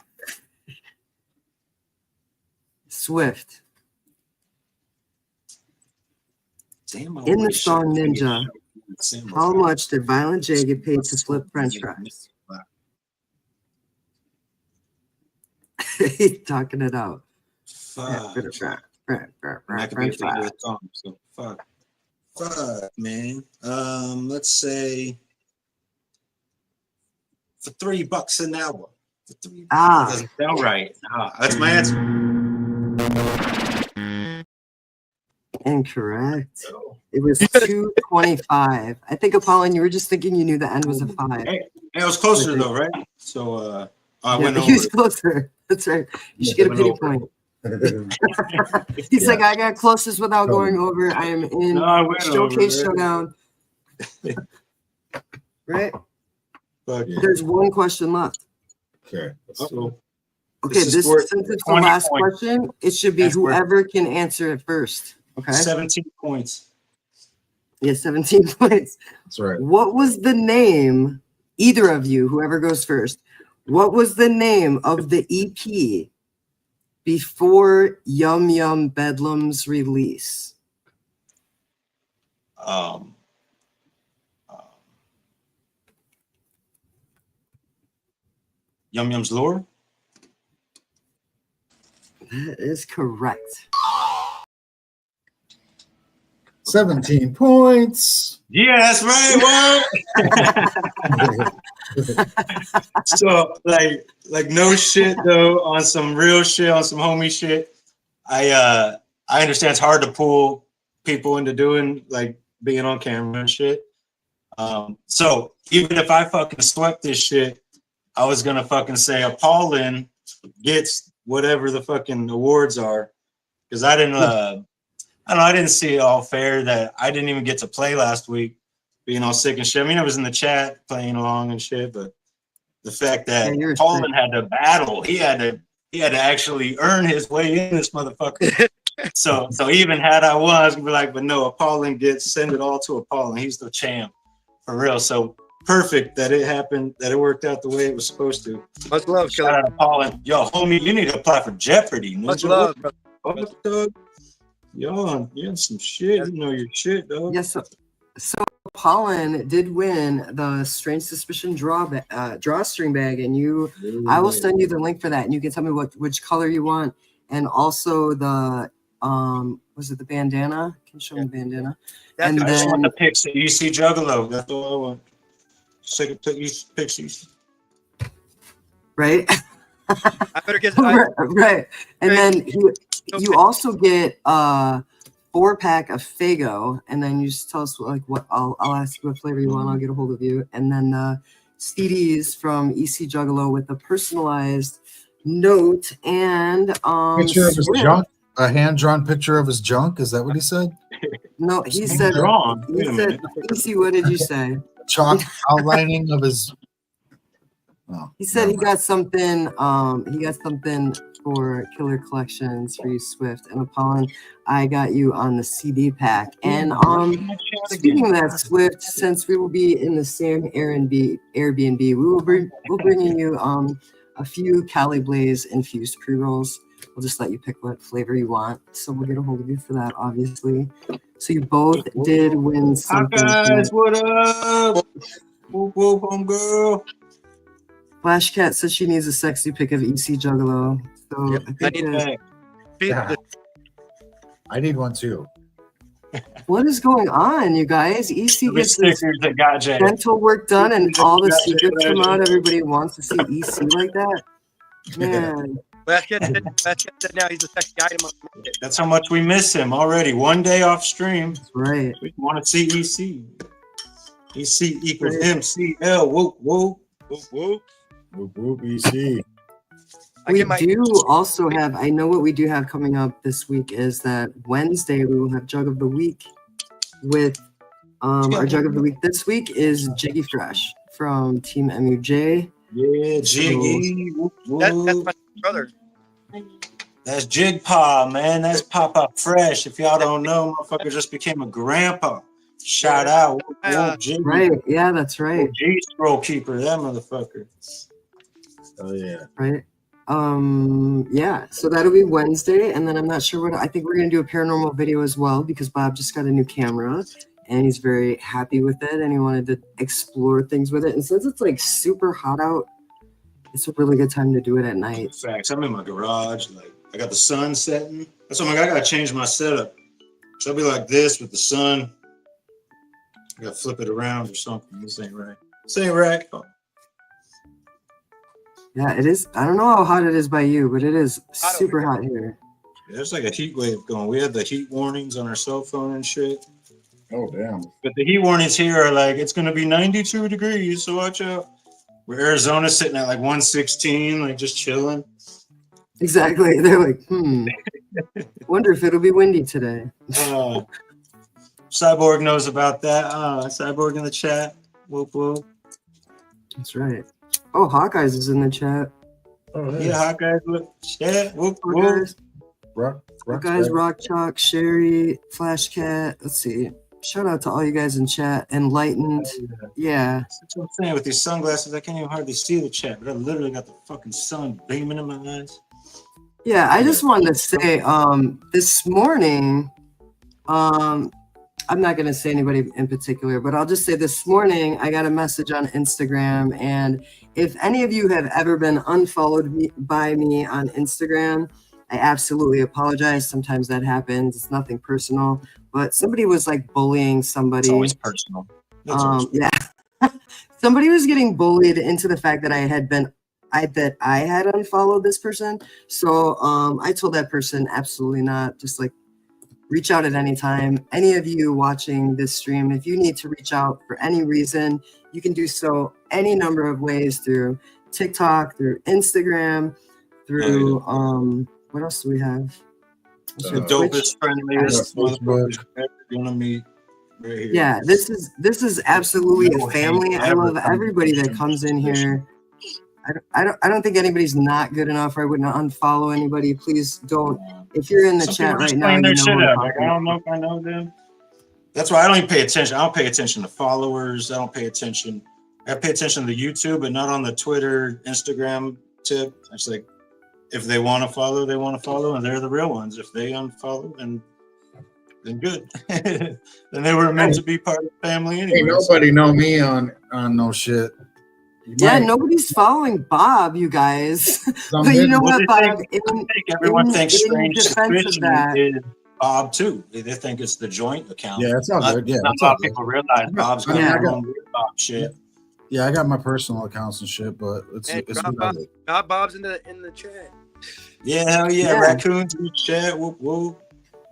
Swift. Damn, I In the wish song I could Ninja, get Sam how was much did Violent J get paid to flip French fries? He's talking it out. Fuck. French That could be a fries. favorite song. So fuck. Fuck, man. Let's say for $3 an hour. For $3. Doesn't sound right. That's my answer. Incorrect. It was 2:25. I think, Apollon, you were just thinking you knew the end was a 5. Hey, it was closer though, right? So I Yeah, went but over. he was closer. That's right. You should get a pity point. He's like, I got closest without going over. I am in No, I went Showcase over, Showdown. Right? Fuck yeah. There's one question left. Okay. Uh-oh. Okay, This is this worth since it's the 20 last points. question, it should be That's worth- whoever can answer it first. Okay. 17 points. Yeah, 17 points. That's right. What was the name, either of you, whoever goes first, what was the name of the EP before Yum Yum Bedlam's release? Yum Yum's Lore. That is correct. 17 points. Yeah, that's right. What? So like no shit though, on some real shit, on some homie shit. I understand it's hard to pull people into doing like being on camera and shit. So even if I fucking swept this shit, I was gonna fucking say Apollyn gets whatever the fucking awards are, because I didn't I don't know, I didn't see it all fair that I didn't even get to play last week, being all sick and shit. I mean, I was in the chat playing along and shit, but the fact that Apollyn had to battle, he had to actually earn his way in this motherfucker. So even had I won, I was gonna be like, but no, Apollyn send it all to Apollyn. He's the champ for real. So perfect that it happened, that it worked out the way it was supposed to. Much love, Shout out to Apollyn. Yo, homie, you need to apply for Jeopardy. Much love, brother. Fuck, dog. Yo, you some shit. You know your shit, dog. Yes. So Apollyn did win the Strange Suspicion drawstring bag, and I will send you the link for that, and you can tell me which color you want, and also the was it the bandana? Can you show me the bandana? And I just then want the pics that you see Juggalo. That's all I want. Second pictures. right. I better get right. And then you also get a 4-pack of Fago, and then you just tell us like what I'll ask you what flavor you want. I'll get a hold of you, and then CDs from EC Juggalo with a personalized note and Picture of his junk, a hand-drawn picture of his junk. Is that what he said? No, he said. Drawn. He said. EC, what did you say? Chalk outlining of his. Oh, He said he got something. He got something for Killer Collections for you, Swift and Apollyn. I got you on the CD pack. And speaking of that, Swift, since we will be in the same Airbnb, we'll bring you a few Cali Blaze infused pre-rolls. We'll just let you pick what flavor you want. So we'll get a hold of you for that, obviously. So you both did win something. Hi guys, what up? Whoop whoop, homegirl. Flash Cat says she needs a sexy pic of EC Juggalo. So Yep, I think I need one too. what is going on, you guys? EC gets this Stickers that got Jay. dental work done and all the secrets come out. Everybody wants to see EC like that. Man, Last kid said now he's a sexy item on the market. That's how much we miss him already. One day off stream. right. We want to see EC. EC equals MCL. Whoop whoop. Whoop, whoop. Whoop, whoop, EC. We do also have, I know what we do have coming up this week is that Wednesday we will have Jug of the Week with our Jug of the Week this week is Jiggy Fresh from Team MUJ. Yeah, Jiggy. Whoop, That's whoop. my brother. That's Jig Pa, man. That's Papa Fresh. If y'all don't know, motherfucker just became a grandpa. Shout out. Jiggy. Right, yeah, that's right. G scroll keeper, that motherfucker. Oh yeah. Right. Yeah, so that'll be Wednesday, and then I'm not sure I think we're gonna do a paranormal video as well because Bob just got a new camera and he's very happy with it and he wanted to explore things with it. And since it's like super hot out, it's a really good time to do it at night. Facts. I'm in my garage, like I got the sun setting. That's why I gotta change my setup. So I'll be like this with the sun. I gotta flip it around or something. This ain't right. This ain't right. Oh. Yeah, it is. I don't know how hot it is by you, but it is super hot here. There's like a heat wave going. We had the heat warnings on our cell phone and shit. Oh damn. But the heat warnings here are like it's gonna be 92 degrees, so watch out. Where Arizona's sitting at like 116, like just chilling. Exactly. They're like, wonder if it'll be windy today. Cyborg knows about that. Cyborg in the chat. Whoop whoop. That's right. Oh, Hawkeyes is in the chat. Oh Yeah, Hawkeyes. Yeah, whoop whoop. Hawkeyes, Rock Rock Chalk, Sherry, Flash Cat. Let's see. Shout out to all you guys in chat. Enlightened. Yeah. That's what I'm saying. With these sunglasses, I can't even hardly see the chat, but I literally got the fucking sun beaming in my eyes. Yeah, I just wanted to say, this morning, I'm not going to say anybody in particular, but I'll just say this morning, I got a message on Instagram. And if any of you have ever been unfollowed by me on Instagram, I absolutely apologize. Sometimes that happens. It's nothing personal, but somebody was like bullying somebody. It's always personal. Yeah. Somebody was getting bullied into the fact that I had unfollowed this person. So I told that person, absolutely not. Just like reach out at any time. Any of you watching this stream, if you need to reach out for any reason, you can do so any number of ways through TikTok, through Instagram, through what else do we have? The dopest, friendliest motherfuckers ever gonna meet. Right here. Yeah, this is absolutely a family. I love everybody that comes in here. I don't think anybody's not good enough, or I wouldn't unfollow anybody. Please don't. If you're in the chat right now, you know I don't know if I know them. That's why I don't even pay attention. I don't pay attention to followers. I don't pay attention. I pay attention to the YouTube, but not on the Twitter, Instagram tip. It's like if they want to follow, they want to follow, and they're the real ones. If they unfollow, then good. Then they were meant to be part of the family anyway. Ain't nobody know me on no shit. Yeah, nobody's following Bob, you guys. But you know what, Bob? Everyone thinks Strange defense of that, is Bob too. They think it's the joint account. Yeah, it's all good. Yeah, not a lot of people realize Bob's got their own weird Bob shit. Yeah, I got my personal accounts and shit, but it's Bob's in the chat. Yeah, hell yeah, raccoons in the chat. Whoop whoop.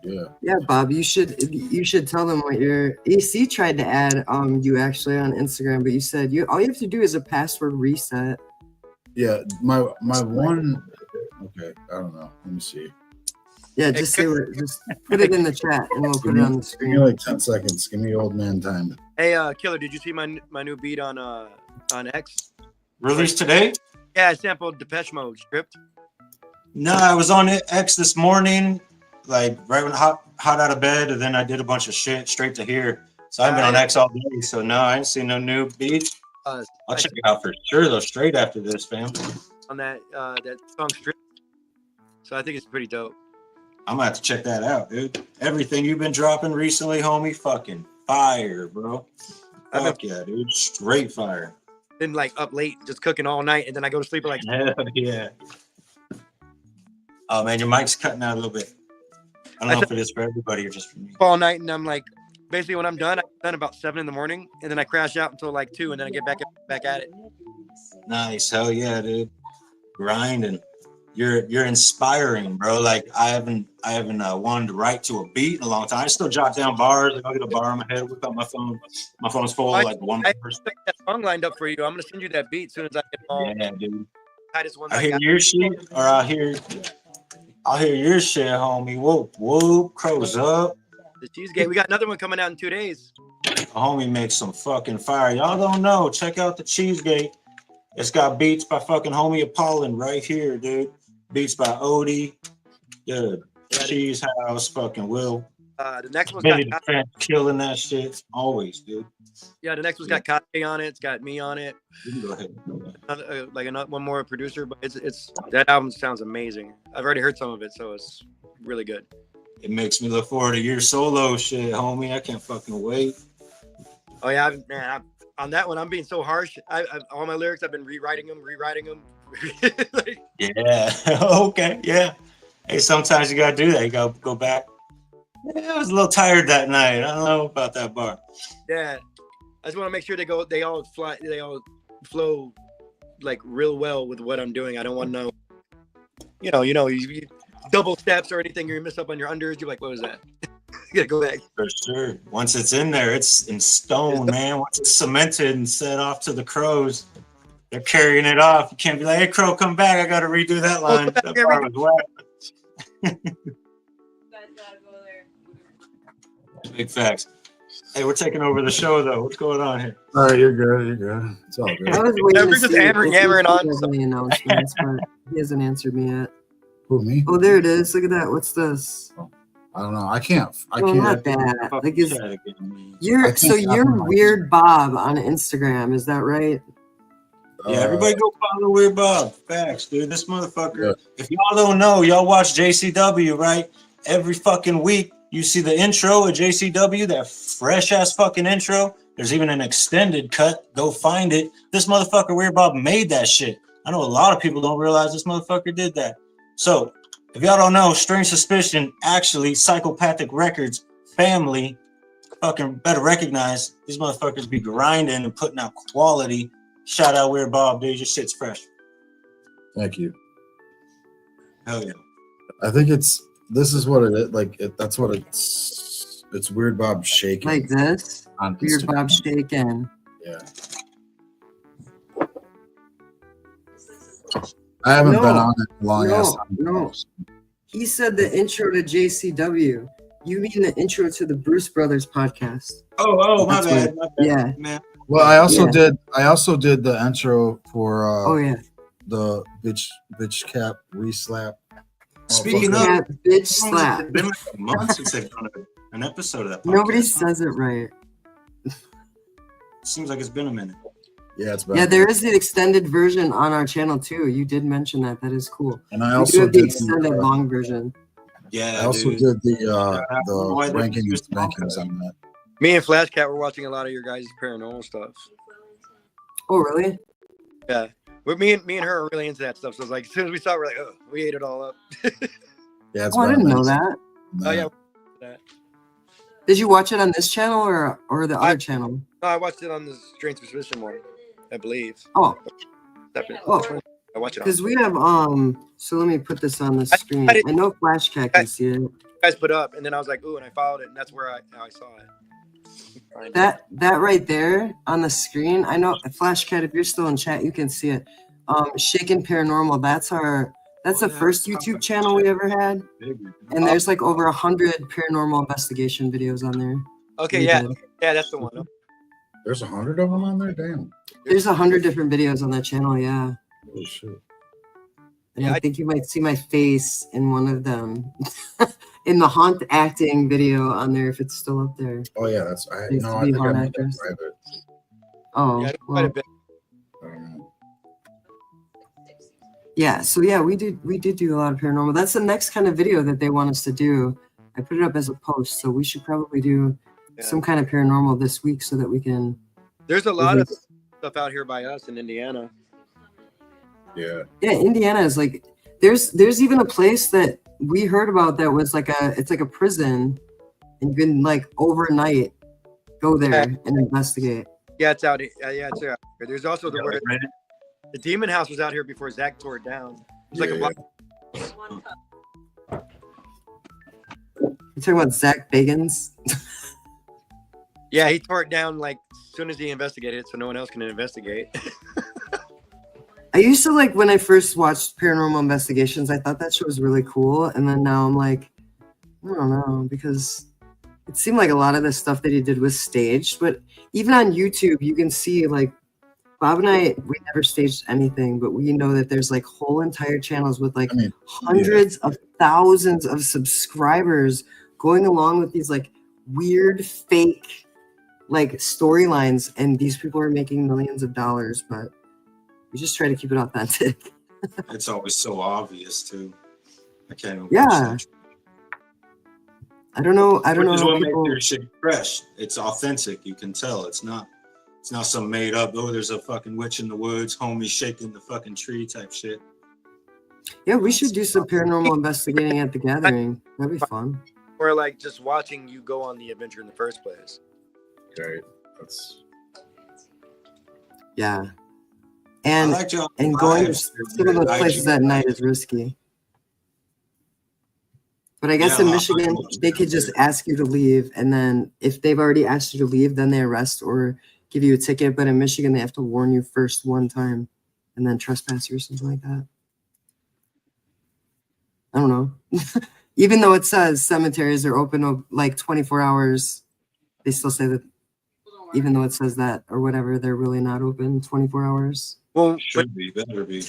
Yeah, Bob, you should tell them what your AC tried to add you actually on Instagram, but you said all you have to do is a password reset. Yeah, my one. Okay, I don't know. Let me see. Yeah, just put it in the chat and we'll put it on the screen. Give me like 10 seconds. Give me old man time. Hey, Killer, did you see my new beat on X? Released today? Yeah, I sampled Depeche Mode script. No, I was on X this morning, like right when hot out of bed, and then I did a bunch of shit straight to here. So I've been on X all day. So no, I ain't seen no new beat. I'll check it out for sure though. Straight after this, fam. On that song strip. So I think it's pretty dope. I'm gonna have to check that out, dude. Everything you've been dropping recently, homie, fucking fire, bro. Fuck yeah, dude. Straight fire. Been like up late, just cooking all night, and then I go to sleep at like. Hell yeah. Oh man, your mic's cutting out a little bit. I don't know if it is for everybody or just for me. All night, and I'm like, basically when I'm done about 7 a.m, and then I crash out until like 2, and then I get back at it. Nice, hell yeah, dude. Grinding. You're inspiring, bro. Like I haven't wanted to write to a beat in a long time. I still jot down bars. Like I'll get a bar in my head, whip out my phone. My phone's full. Like one person. I that song lined up for you. I'm gonna send you that beat as soon as I get home. Yeah, dude. I hear your shit, or I'll hear your shit, homie. Whoop whoop, crows up. The Cheesegate. We got another one coming out in 2 days. A homie makes some fucking fire. Y'all don't know. Check out the Cheesegate. It's got beats by fucking homie Apollyn right here, dude. Beats by Odie, the Cheese House, fucking Will. The next one's got killing that shit always, dude. Yeah, the next one's got Kanye on it. It's got me on it. You can go ahead. One more producer, but it's that album sounds amazing. I've already heard some of it, so it's really good. It makes me look forward to your solo shit, homie. I can't fucking wait. Oh yeah, on that one, I'm being so harsh. All my lyrics, I've been rewriting them. Like, yeah. Okay. Yeah. Hey, sometimes you gotta do that. You gotta go back. Yeah, I was a little tired that night. I don't know about that bar. Yeah. I just want to make sure they all flow like real well with what I'm doing. I don't want to know. You double steps or anything, you miss up on your unders, you're like, what was that? You gotta go back. For sure. Once it's in there, it's in stone, man. Once it's cemented and set off to the crows, they're carrying it off. You can't be like, hey, crow, come back. I got to redo that line. That part was wet. Big facts. Hey, we're taking over the show, though. What's going on here? All right, you're good. You're good. It's all good. I was waiting to Everyone's just see hammering on if he has any announcements, but he hasn't answered me yet. Who, me? Oh, there it is. Look at that. What's this? I don't know. I can't. Oh, not that. Like, is I you're can't so you're find my- Weird Bob on Instagram? Is that right? Yeah, everybody go follow Weird Bob. Facts, dude. This motherfucker. Yeah. If y'all don't know, y'all watch JCW, right? Every fucking week, you see the intro of JCW, that fresh ass fucking intro. There's even an extended cut. Go find it. This motherfucker, Weird Bob, made that shit. I know a lot of people don't realize this motherfucker did that. So, if y'all don't know, Strange Suspicion, actually, Psychopathic Records, family, fucking better recognize these motherfuckers be grinding and putting out quality. Shout out Weird Bob, dude. Your shit's fresh. Thank you. Hell yeah. I think this is what it is. Like, that's what it's Weird Bob shaking. Like this? On Weird Instagram. Bob shaking. Yeah. I haven't No. been on it a long ass time. No. He said the intro to JCW. You mean the intro to the Bruce Brothers podcast? Oh, my That's bad. My bad. Yeah. Man. Well, I also Yeah. did the intro for Oh yeah. the bitch cap reslap. Speaking of, Cat bitch slap. it's been like a month since they've done an episode of that podcast. Nobody says it right. Seems like it's been a minute. Yeah, it's bad. Yeah, there is the extended version on our channel too. You did mention that. That is cool. And I We do also have the did extended long version. Yeah, I also dude. did the Why they rankings just don't cut it. on that. Me and Flashcat were watching a lot of your guys' paranormal stuff. Oh really? Yeah. But me and her are really into that stuff. So it's like as soon as we saw it, we're like, oh, we ate it all up. Yeah, it's Oh, I bad. didn't know that. Oh yeah. That. Did you watch it on this channel or the other channel? No, I watched it on the Strange Suspicion one, I believe. Oh, Separate. Oh. I watch it on. because we have So let me put this on the screen. I didn't- I know Flashcat can see it. You guys put up, and then I was like, ooh, and I followed it, and that's where how I saw it. Find it. That right there on the screen. I know Flashcat. If you're still in chat, you can see it. Shaken Paranormal. That's the first YouTube channel we ever had, and there's like over 100 paranormal investigation videos on there. Okay, We yeah, did. yeah, that's the one. There's 100 of them on there. Damn. There's 100 different videos on that channel. Yeah. Oh shit. And Yeah, I think you might see my face in one of them, in the haunt acting video on there if it's still up there. Oh yeah, Used no. to I be think I haunt made that actors. private. Oh, Yeah, quite a well, bit. I don't know. yeah. So yeah, we did do a lot of paranormal. That's the next kind of video that they want us to do. I put it up as a post, so we should probably do Yeah. some kind of paranormal this week so that we can. There's a lot of stuff out here by us in Indiana. Yeah. Yeah, Indiana is like there's even a place that we heard about that was like it's like a prison, and you can like overnight go there and investigate. Yeah, it's out. Yeah, it's out here. There's also the Demon House was out here before Zach tore it down. It's like a block. You talking about Zach Bagans? Yeah, he tore it down like as soon as he investigated it, so no one else can investigate. I used to like when I first watched Paranormal Investigations, I thought that show was really cool. And then now I'm like, I don't know, because it seemed like a lot of the stuff that he did was staged. But even on YouTube, you can see like Bob and I, we never staged anything, but we know that there's like whole entire channels with like I mean, hundreds of thousands of subscribers going along with these like weird fake like storylines, and these people are making millions of dollars, but we just try to keep it authentic. It's always so obvious too. I can't even Yeah. watch that. I don't know Which is how what people. makes your shit fresh. It's authentic. You can tell. It's not some made up. Oh, there's a fucking witch in the woods, homie shaking the fucking tree type shit. Yeah, we should do some paranormal investigating at the gathering. That'd be fun. Or like just watching you go on the adventure in the first place. right. That's Yeah, I and like y'all going to vibes. some of those IG places at night is risky. But I guess Yeah, in Michigan, they could just ask you to leave. And then if they've already asked you to leave, then they arrest or give you a ticket. But in Michigan, they have to warn you first one time and then trespass you or something like that. I don't know. Even though it says cemeteries are open like 24 hours, they still say that even though it says that or whatever, they're really not open 24 hours. Well, should be, better be.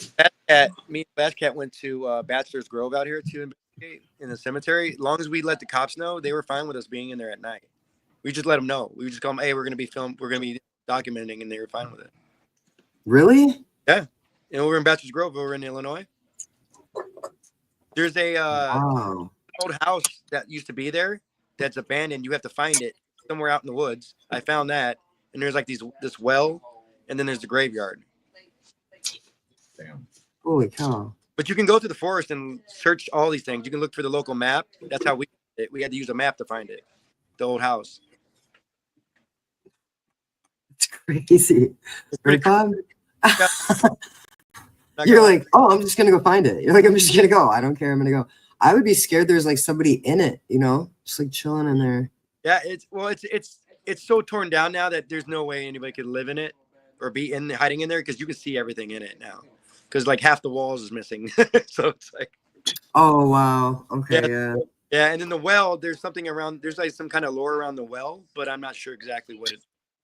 Me and Basscat went to Bachelor's Grove out here to investigate in the cemetery. As long as we let the cops know, they were fine with us being in there at night. We just let them know. We just call them, hey, we're going to be documenting, and they were fine with it. Really? Yeah. And we're in Bachelor's Grove over in Illinois. There's a Wow. old house that used to be there that's abandoned. You have to find it somewhere out in the woods. I found that, and there's like this well, and then there's the graveyard. Damn. Holy cow. But you can go to the forest and search all these things. You can look for the local map. That's how we did it. We had to use a map to find it. The old house. It's crazy. It's Right, pretty Bob? Not You're gonna- like, oh, I'm just gonna go find it. You're like, I'm just gonna go. I don't care. I'm gonna go. I would be scared there's like somebody in it, you know, just like chilling in there. yeah, it's so torn down now that there's no way anybody could live in it or be hiding in there because you can see everything in it now. Because like half the walls is missing. So it's like, Oh wow. Okay, yeah. yeah, and then the well, there's something around, there's like some kind of lore around the well, but I'm not sure exactly what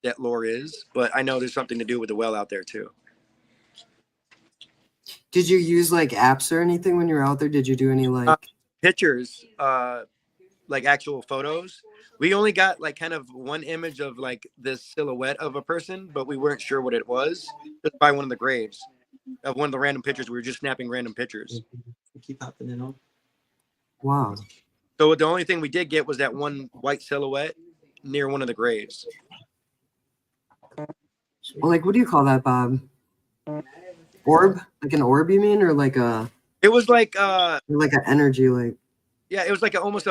that lore is. But I know there's something to do with the well out there too. Did you use like apps or anything when you were out there? Did you do any like Pictures, like actual photos. We only got like kind of one image of like this silhouette of a person, but we weren't sure what it was. Just by one of the graves of one of the random pictures. We were just snapping random pictures. Keep popping it on. wow. So the only thing we did get was that one white silhouette near one of the graves. Well, like what do you call that, Bob? Orb? Like an orb you mean? Or like a It was like or like an energy like yeah, it was like almost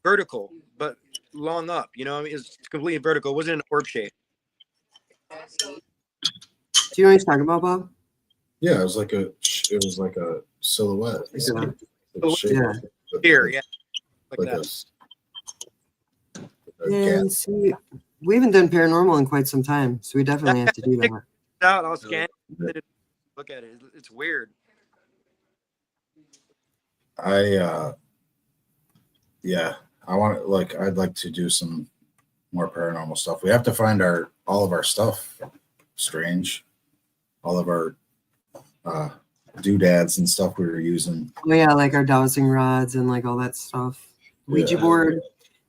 vertical, but long up. You know, I mean, it's completely vertical. It wasn't an orb shape. do you know what he's talking about, Bob? Yeah, it was like a silhouette. Like a- It's shaped yeah. like- Here, yeah, like like that. a And see, we haven't done paranormal in quite some time, so we definitely have to do that. Out, I'll scan it, look at it. It's weird. Yeah, I'd like to do some more paranormal stuff. We have to find all of our stuff. Strange. All of our doodads and stuff we were using. Oh yeah, like our dowsing rods and like all that stuff. Ouija Yeah. board.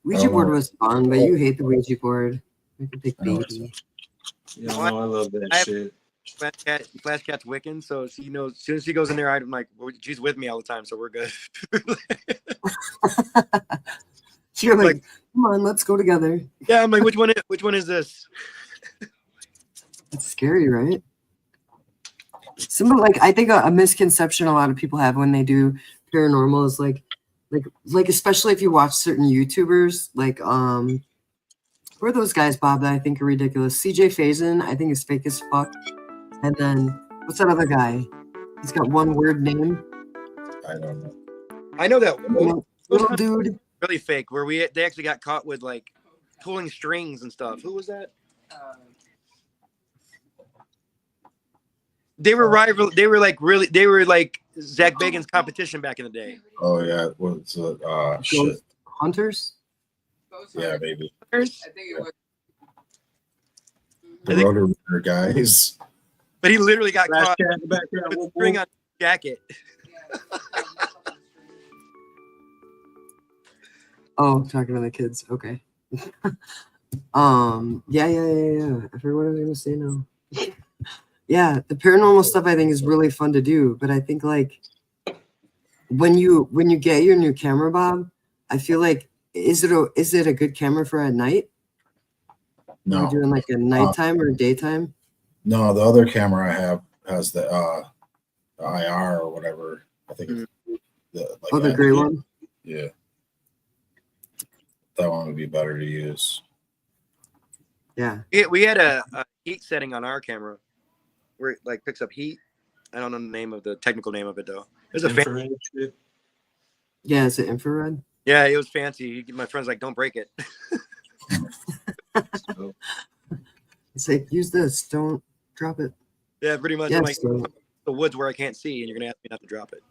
Ouija Oh. board was fun, but you hate the Ouija board. Like a big I know baby. You know, I love that shit. Flashcat's Wiccan, so she knows. As soon as she goes in there, I'm like, well, she's with me all the time, so we're good. You're like, come on, let's go together. Yeah, I'm like, which one is this? It's scary, right? Some like I think a misconception a lot of people have when they do paranormal is like especially if you watch certain YouTubers like who are those guys, Bob, that I think are ridiculous? CJ Faison, I think is fake as fuck. And then what's that other guy? He's got one word name. I don't know. I know that Little dude. really fake. Where they actually got caught with like pulling strings and stuff. Who was that? They were rival. They were like Zach Bagan's competition back in the day. Oh yeah, what's shit? Hunters? Yeah, maybe. I think it was. The Rotor guys. But he literally got caught Flashcat in the background. with a Whoop, string whoop. on his jacket. Oh, talking to the kids. Okay. Yeah. I forgot what I was gonna say now. Yeah, the paranormal stuff I think is really fun to do, but I think like when you get your new camera, Bob, I feel like is it a good camera for at night? Are No, you doing like a nighttime or daytime? no, the other camera I have has the IR or whatever. I think it's The gray one. Yeah, that one would be better to use. Yeah. We had a heat setting on our camera where it like picks up heat. I don't know the technical name of it though. There's a fan. Infrared shit. Yeah, is it infrared? Yeah, it was fancy. My friend's like, don't break it. So, It's like, use this, don't drop it. Yeah, pretty much. Yeah, I'm like, so, the woods where I can't see, and you're gonna ask me not to drop it.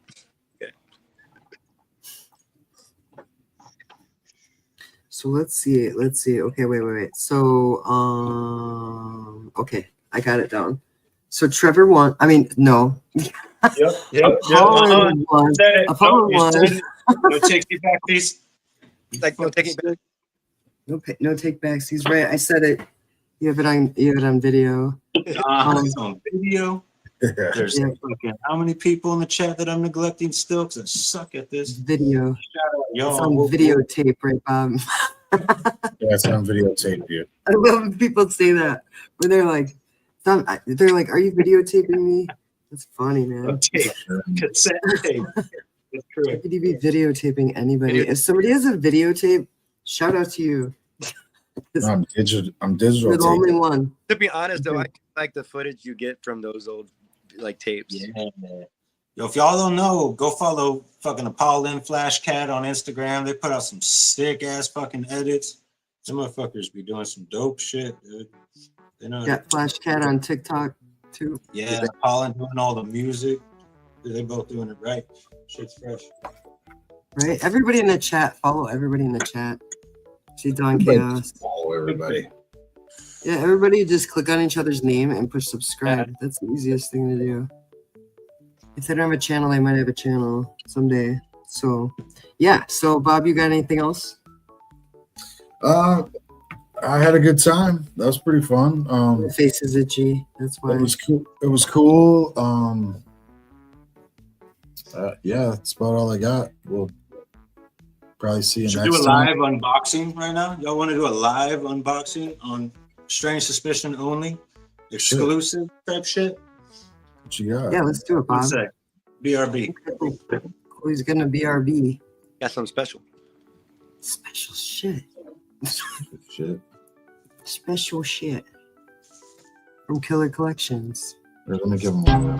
so let's see. Okay, wait. So, okay, I got it down. So Trevor won. I mean, no. Yep. Apollyn won. Said it. Apollyn You said won. it. No take back these. Like, no, take it back. No take backs. He's right. I said it. You have it on video. It's on video. There's Yeah. fucking how many people in the chat that I'm neglecting still because I suck at this. Video. Yo, It's on videotape, right, Bob? Yeah, it's on videotape, dude. I love when people say that. When they're like, are you videotaping me? That's funny, man. tape, cassette tape. That's correct. Could you be videotaping anybody? If somebody has a videotape, shout out to you. I'm digital. You're the only Tape. one. To be honest, though, I like the footage you get from those old like tapes. Yeah. Yo, if y'all don't know, go follow fucking Apollyn Flashcat on Instagram. They put out some sick ass fucking edits. Some motherfuckers be doing some dope shit, dude. They know. Got Flashcat on TikTok too. Yeah, Apollyn doing all the music. Dude, they both doing it right. Shit's fresh. Right? Everybody in the chat, follow everybody in the chat. See Don Chaos. Follow everybody. Yeah, everybody just click on each other's name and push subscribe. That's the easiest thing to do. If they don't have a channel, they might have a channel someday. So, yeah. So, Bob, you got anything else? I had a good time. That was pretty fun. Your face is itchy. That's why. It was cool. It was cool. Yeah, that's about all I got. We'll probably see you Should next do a time. live unboxing right now. Y'all want to do a live unboxing on Strange Suspicion only, exclusive type shit? What you got? Yeah, let's do it, One Bob. sec. BRB. Who's gonna BRB? Got something special. Special shit. Shit. Special shit from Killer Collections. Here, let me give him one.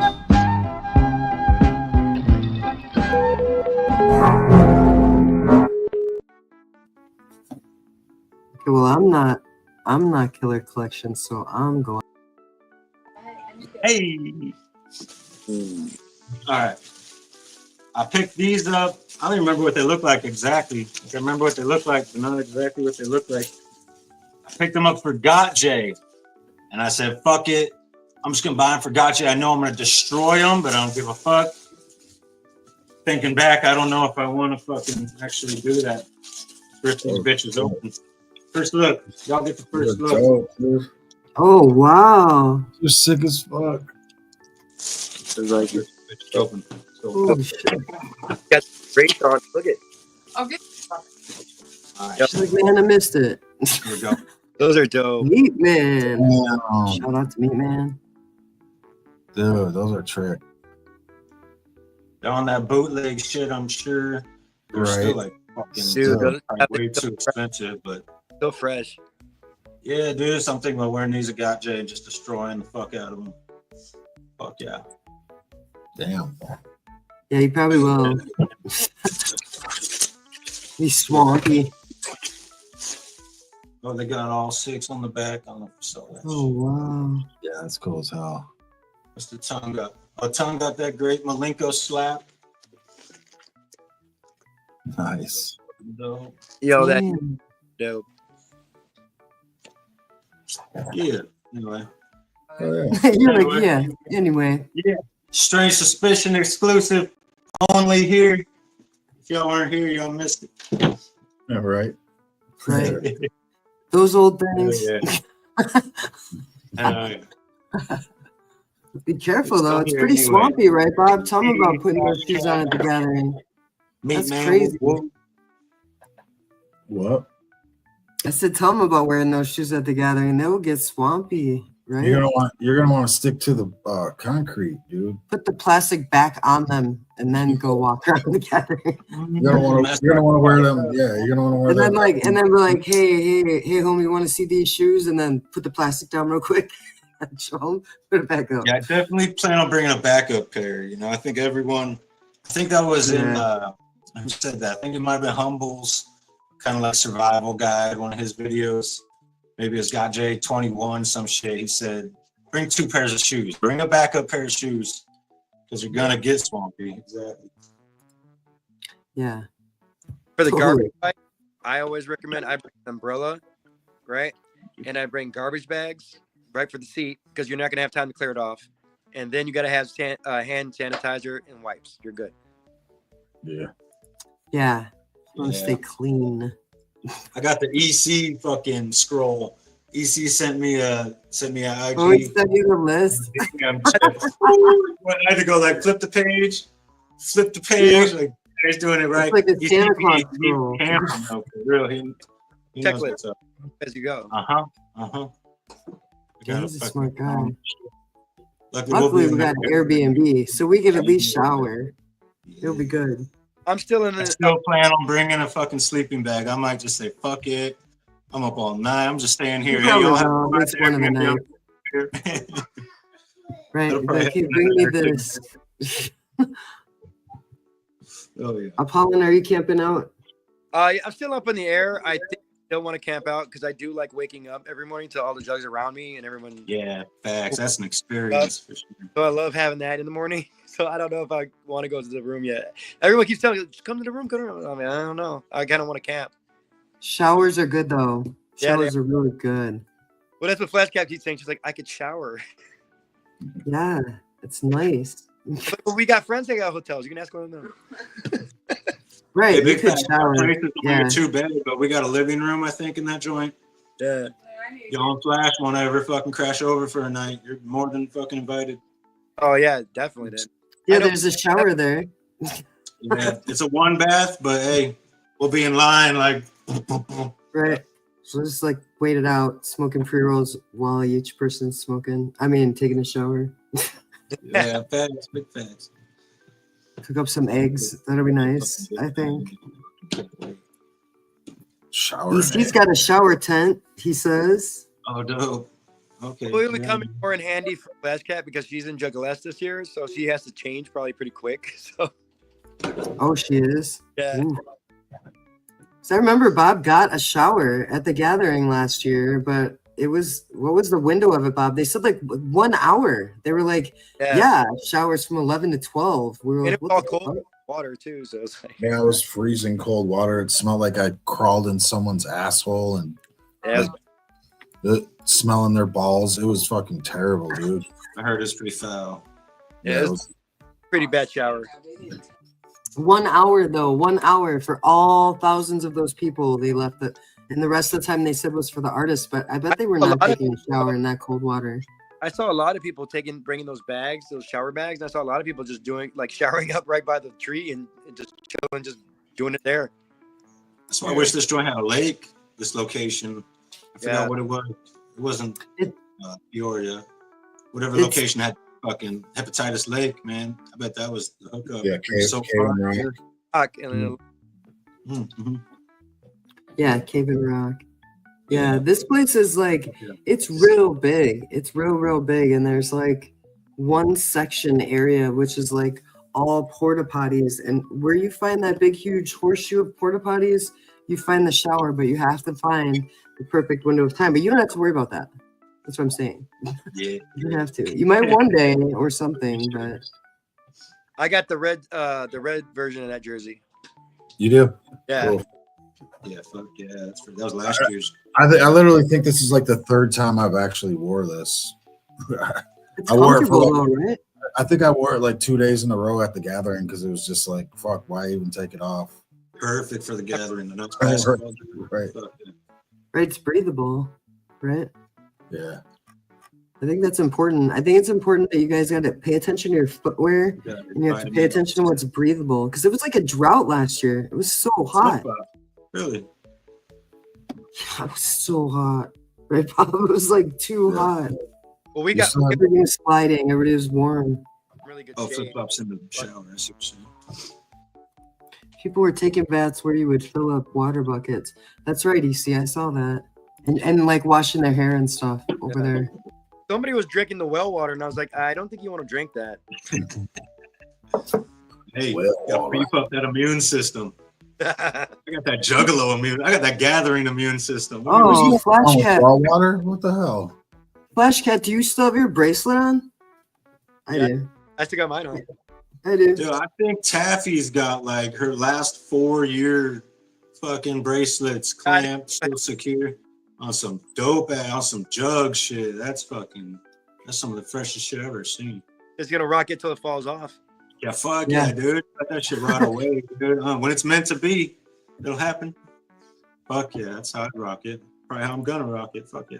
Okay, well, I'm not Killer Collections, so I'm going. Hey. All right. I picked these up. I don't even remember what they look like exactly. I can remember what they look like, but not exactly what they look like. I picked them up for Gotjay. And I said, fuck it. I'm just going to buy them for Gotjay. I know I'm going to destroy them, but I don't give a fuck. Thinking back, I don't know if I want to fucking actually do that. Rip these bitches open. First look. Y'all get the first look. Dope, dude. Oh wow! You're sick as fuck. It's like Bitches open. Holy shit! got great on. Look at. Okay. All right. Yep. She's like, man, I missed it. Here we go. Those are dope. Meat Man. Damn. Shout out to Meat Man. Dude, those are trick. They're on that bootleg shit, I'm sure. They're still Right. like fucking Dude, those probably way too expensive, but so fresh. yeah, dude, something about wearing these at Gotjay and just destroying the fuck out of them. Fuck yeah. Damn. Yeah, he probably will. He's swampy. Oh, they got all 6 on the back. I don't know if you saw that. Oh wow! Yeah, that's cool as hell. What's the tongue got? Oh, tongue got that great Malenko slap. Nice. Dope. Yo, that Damn. dope. Yeah. Anyway. Oh, yeah. You're like, yeah. Anyway, Strange Suspicion exclusive only here. If y'all weren't here, y'all missed it. Yeah, right. right? Those old things. Be careful though. It's pretty swampy, right, Bob? Tell me about putting those shoes on at the gathering. Meat That's man. crazy. What? I said, tell them about wearing those shoes at the gathering. They will get swampy, right? You're gonna want to stick to the concrete, dude. Put the plastic back on them and then go walk around the gathering. You're gonna want to wear them. Yeah, you're gonna want to wear And them. then we're like, hey, homie, you want to see these shoes? And then put the plastic down real quick and show them, put it back up. Yeah, I definitely plan on bringing a backup pair. You know, I think that was in Who said that? I think it might have been Humble's, kind of like survival guide, one of his videos. Maybe it's got J21, some shit. He said, bring 2 pairs of shoes. Bring a backup pair of shoes because you're going to get swampy. Exactly. Yeah. For the Totally. garbage bag, I always recommend I bring an umbrella, right? And I bring garbage bags right for the seat because you're not gonna have time to clear it off. And then you gotta have hand sanitizer and wipes. You're good. Yeah. Yeah. I want to Yeah. stay clean. I got the EC fucking scroll. EC sent me a IG. Oh, he sent you the list. I had to go like flip the page. Like he's doing it right. It's like a He's Santa Claus he's scroll. camping, though, for real. He knows Checklist. what's up. As you go. Yeah, he's a smart guy. Luckily, Luckily, we got an Airbnb, so we can at least shower. It'll be good. I'm still in I the. still plan on bringing a fucking sleeping bag. I might just say, fuck it. I'm up all night. I'm just staying here. You Hey, y'all probably have will. It's one of the night. Right. That'll probably Like, hey, happen bring me after this. Oh, yeah. Apollon, are you camping out? I'm still up in the air. I think I still want to camp out because I do like waking up every morning to all the jugs around me and everyone. Yeah, facts. That's an experience for sure. So I love having that in the morning. So I don't know if I want to go to the room yet. Everyone keeps telling me, just come to the room, come to the room. I mean, I don't know. I kind of want to camp. Showers are good, though. Yeah, Showers are really good. Well, that's what Flashcap keeps saying. She's like, I could shower. Yeah, it's nice. But we got friends that got hotels. You can ask one of them. Right, Hey, you big could fact, shower. our place is only Yeah. a 2-bed, but we got a living room, I think, in that joint. Yeah. Y'all and Flash won't ever fucking crash over for a night. You're more than fucking invited. Oh, yeah, definitely. Then. Yeah, I know- there's a shower there. Yeah, it's a 1 bath, but hey, we'll be in line like. Right. So just like wait it out, smoking pre-rolls while each person's smoking. I mean, taking a shower. Yeah, facts, big facts. Cook up some eggs. That'll be nice, I think. Shower. He's got a shower tent, he says. Oh, dope. Okay. Will be coming more in handy for Flashcat because she's in Juggalos this year, so she has to change probably pretty quick. So Oh, she is. yeah, Ooh. So I remember Bob got a shower at the gathering last year, but it was, what was the window of it, Bob? They said like 1 hour. They were like, yeah, showers from 11 to 12. We were and like, it was what all the cold fuck? water too, so it's like Yeah, it was freezing cold water. It smelled like I crawled in someone's asshole and yeah. smelling their balls. It was fucking terrible, dude. I heard it's pretty foul. Yeah, it it's pretty bad shower. 1 hour though, 1 hour for all thousands of those people. They left it, and the rest of the time they said was for the artists. But I bet they were not taking a shower in that cold water. I saw a lot of people bringing those bags, those shower bags. And I saw a lot of people just doing like showering up right by the tree and just chilling, just doing it there. That's why I wish this joint had a lake. This location, I forgot Yeah. what it was. It wasn't Peoria. Whatever It's- location had fucking Hepatitis Lake, man. I bet that was the hookup. Yeah, So Cave and far. Rock. And Mhm. Yeah, Cave and Rock. Yeah, this place is like, it's real big. It's real big. And there's like one section area, which is like all porta potties. And where you find that big, huge horseshoe of porta potties, you find the shower, but you have to find the perfect window of time. But you don't have to worry about that. That's what I'm saying. Yeah. You don't have to. You might one day or something, but I got the red version of that jersey. You do? Yeah. Cool. Yeah, fuck yeah. That was last year's. I literally think this is like the third time I've actually wore this. it's I wore it for comfortable like- though, right? I think I wore it like 2 days in a row at the gathering because it was just like, fuck, why even take it off? Perfect for the gathering. And that's Right. basketball. Right. Fuck yeah. Right, it's breathable, right? Yeah. I think that's important. I think it's important that you guys got to pay attention to your footwear Yeah, and you have to pay attention to what's breathable because it was like a drought last year. It was so hot. Really? Yeah, it was so hot. Right, Bob? It was like too hot. Well, we You got still have- Everything was sliding. Everybody was warm. really good Oh, shade. flip flops in the shower. I see what you're saying. People were taking baths where you would fill up water buckets. That's right, EC. I saw that. And like washing their hair and stuff over there. Somebody was drinking the well water, and I was like, I don't think you want to drink that. Hey, Well, gotta beef up that immune system. I got that Juggalo immune. I got that gathering immune system. Oh, Flash Oh, Cat. raw water? What the hell? Flash Cat, do you still have your bracelet on? I Yeah. do. I still got mine on. I do. Dude, I think Taffy's got like her last 4-year fucking bracelets clamped, still secure on some dope ass, on some jug shit. That's some of the freshest shit I've ever seen. It's gonna rock it till it falls off. Yeah, fuck Yeah. yeah, dude. Let that shit rot away, dude. When it's meant to be, it'll happen. Fuck yeah, that's how I rock it. Probably how I'm gonna rock it. Fuck yeah.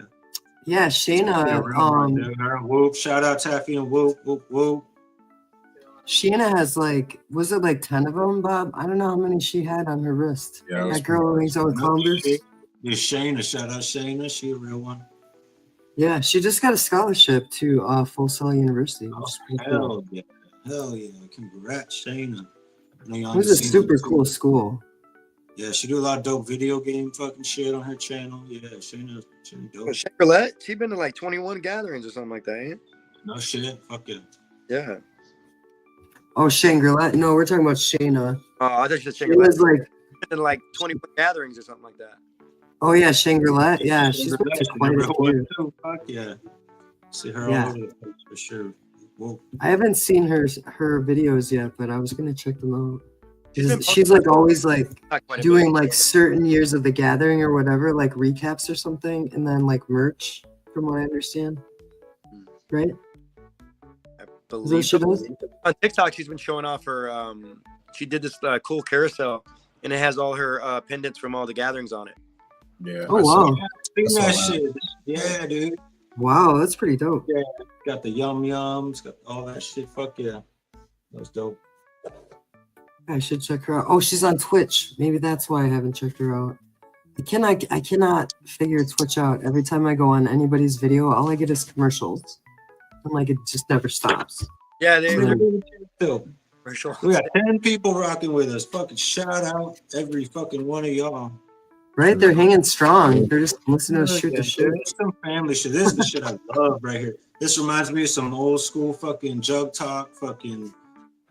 Yeah, Yeah, Shayna. real one, dude. Whoop! Shout out Taffy and whoop whoop whoop. Shayna has was it like 10 of them, Bob? I don't know how many she had on her wrist. Yeah, That girl who hangs out with Converse. Yeah, Shayna. Shout out Shayna. She a real one. Yeah, she just got a scholarship to Full Sail University. Which is pretty cool. Hell yeah. Hell yeah. Congrats, Shayna. It was a super cool school. Yeah, she do a lot of dope video game fucking shit on her channel. Yeah, Shayna dope. Oh, Chevrolet, she's been to like 21 gatherings or something like that, ain't it? No shit. Fuck yeah. Yeah. Oh, Shangri-La? No, we're talking about Shayna. Oh, I thought you said She Chevrolet. was like, Been to like 21 gatherings or something like that. oh yeah, Shangri-La. Yeah, she's been to quite a few. Fuck yeah. See her Yeah. all over the place for sure. Whoa. I haven't seen her videos yet, but I was gonna check them out. been She's like always like Not quite a doing bit. like certain years of the gathering or whatever, like recaps or something, and then like merch, from what I understand. Right? I Is that believe what she does? on TikTok, she's been showing off her. She did this cool carousel, and it has all her pendants from all the gatherings on it. Yeah. Oh wow. See saw that that. shit. Yeah, dude. Wow, that's pretty dope. Got the yum yums, got all that shit. Fuck yeah. That was dope. I should check her out. Oh, she's on Twitch. Maybe that's why I haven't checked her out. I cannot figure Twitch out. Every time I go on anybody's video, all I get is commercials. I'm like, it just never stops. Yeah, they Still, commercial. we got 10 people rocking with us. Fucking shout out every fucking one of y'all. Right? They're hanging strong. They're just listening to shoot the shit. It's some family shit. This is the shit I love right here. This reminds me of some old school fucking jug talk. Fucking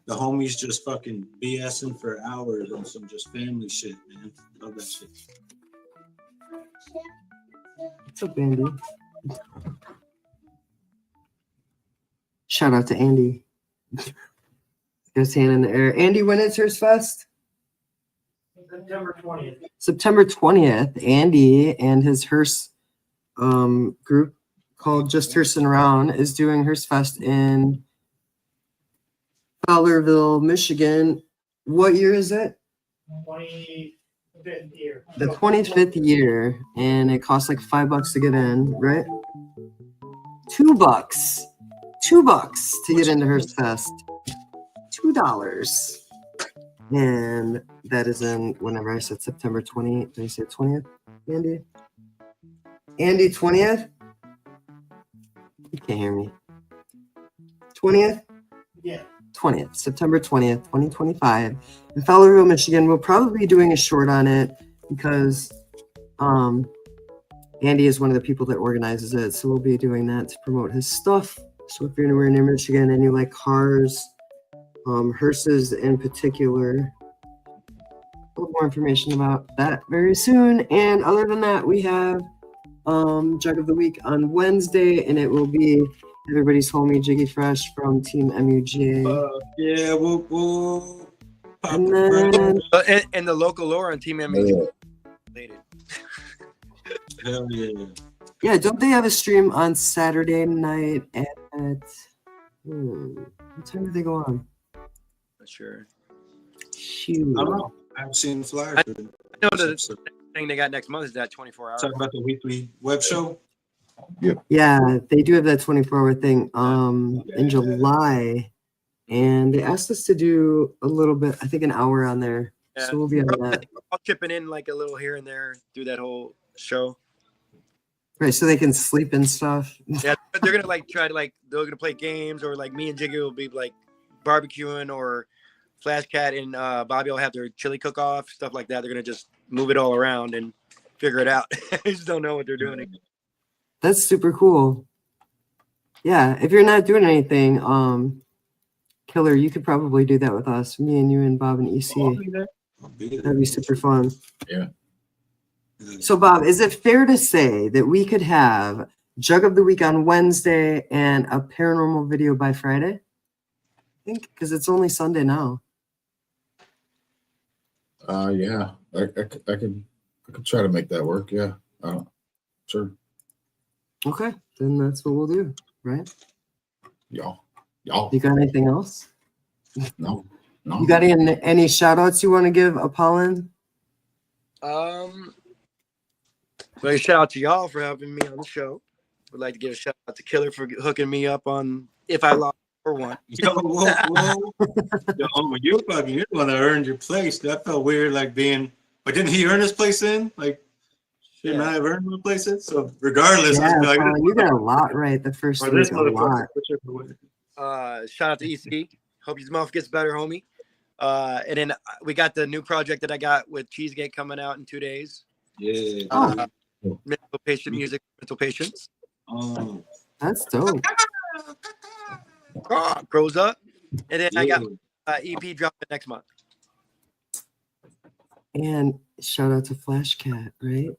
the homies just fucking BSing for hours on some just family shit, man. Love that shit. What's up, Andy? Shout out to Andy. His hand in the air. Andy, when is Hearst Fest? September 20th. September 20th. Andy and his Hearst group called Just Hearsing Around is doing Hearst Fest in Fowlerville, Michigan. What year is it? 25th year. The 25th year, and it costs like $5 to get in, right? $2. $2 to get into Hearst Fest. $2. And that is in whenever I said September 20th. Did I say 20th, Andy? Andy, 20th? You can't hear me. 20th? Yeah. 20th, September 20th, 2025. In Fowlerville, Michigan. We'll probably be doing a short on it because Andy is one of the people that organizes it. So we'll be doing that to promote his stuff. So if you're anywhere near Michigan and you like cars, hearses in particular, a little more information about that very soon. And other than that, we have Jug of the Week on Wednesday, and it will be everybody's homie Jiggy Fresh from Team MUGA. Yeah, whoop whoop. And then And the local lore on Team ME. Yeah. Hell yeah. yeah, don't they have a stream on Saturday night at what time do they go on? Not sure. Shoot. I don't know. I haven't seen the flyer. I know the thing they got next month is that 24 hours. Talk about the weekly web show. Yeah, they do have that 24-hour thing in July. And they asked us to do a little bit, I think an hour on there. Yeah. So we'll be on that. I'll chipping in like a little here and there through that whole show. Right, so they can sleep and stuff. Yeah, they're gonna like try to like they're gonna play games, or like me and Jiggy will be like barbecuing, or Flash Cat and Bobby will have their chili cook off, stuff like that. They're gonna just move it all around and figure it out. I just don't know what they're doing. That's super cool. Yeah, if you're not doing anything, Killer, you could probably do that with us, me and you and Bob and EC. I'll be there. I'll be there. That'd be super fun. Yeah. So, Bob, is it fair to say that we could have Jug of the Week on Wednesday and a paranormal video by Friday? I think because it's only Sunday now. Yeah, I could try to make that work. Yeah, sure. Okay, then that's what we'll do, right? Y'all. You got anything else? No. You got any shout outs you want to give, Apollyn? Well, shout out to y'all for having me on the show. Would like to give a shout out to Killer for hooking me up on If I Lost for One. Yo, whoa. Yo, you're the one that earned your place. That felt weird, like being. But didn't he earn his place in? Like, shouldn't I have earned my place in? So regardless, Yeah, like, Apollyn, you got a lot right the first or week. this A lot. motherfucker, whichever way. Shout out to EC. Hope your mouth gets better, homie. And then we got the new project that I got with Cheesegate coming out in 2 days. Yeah. Mental patient music, mental patients. That's dope. Grows up. And then I got EP dropping next month. And shout out to Flash Cat, right?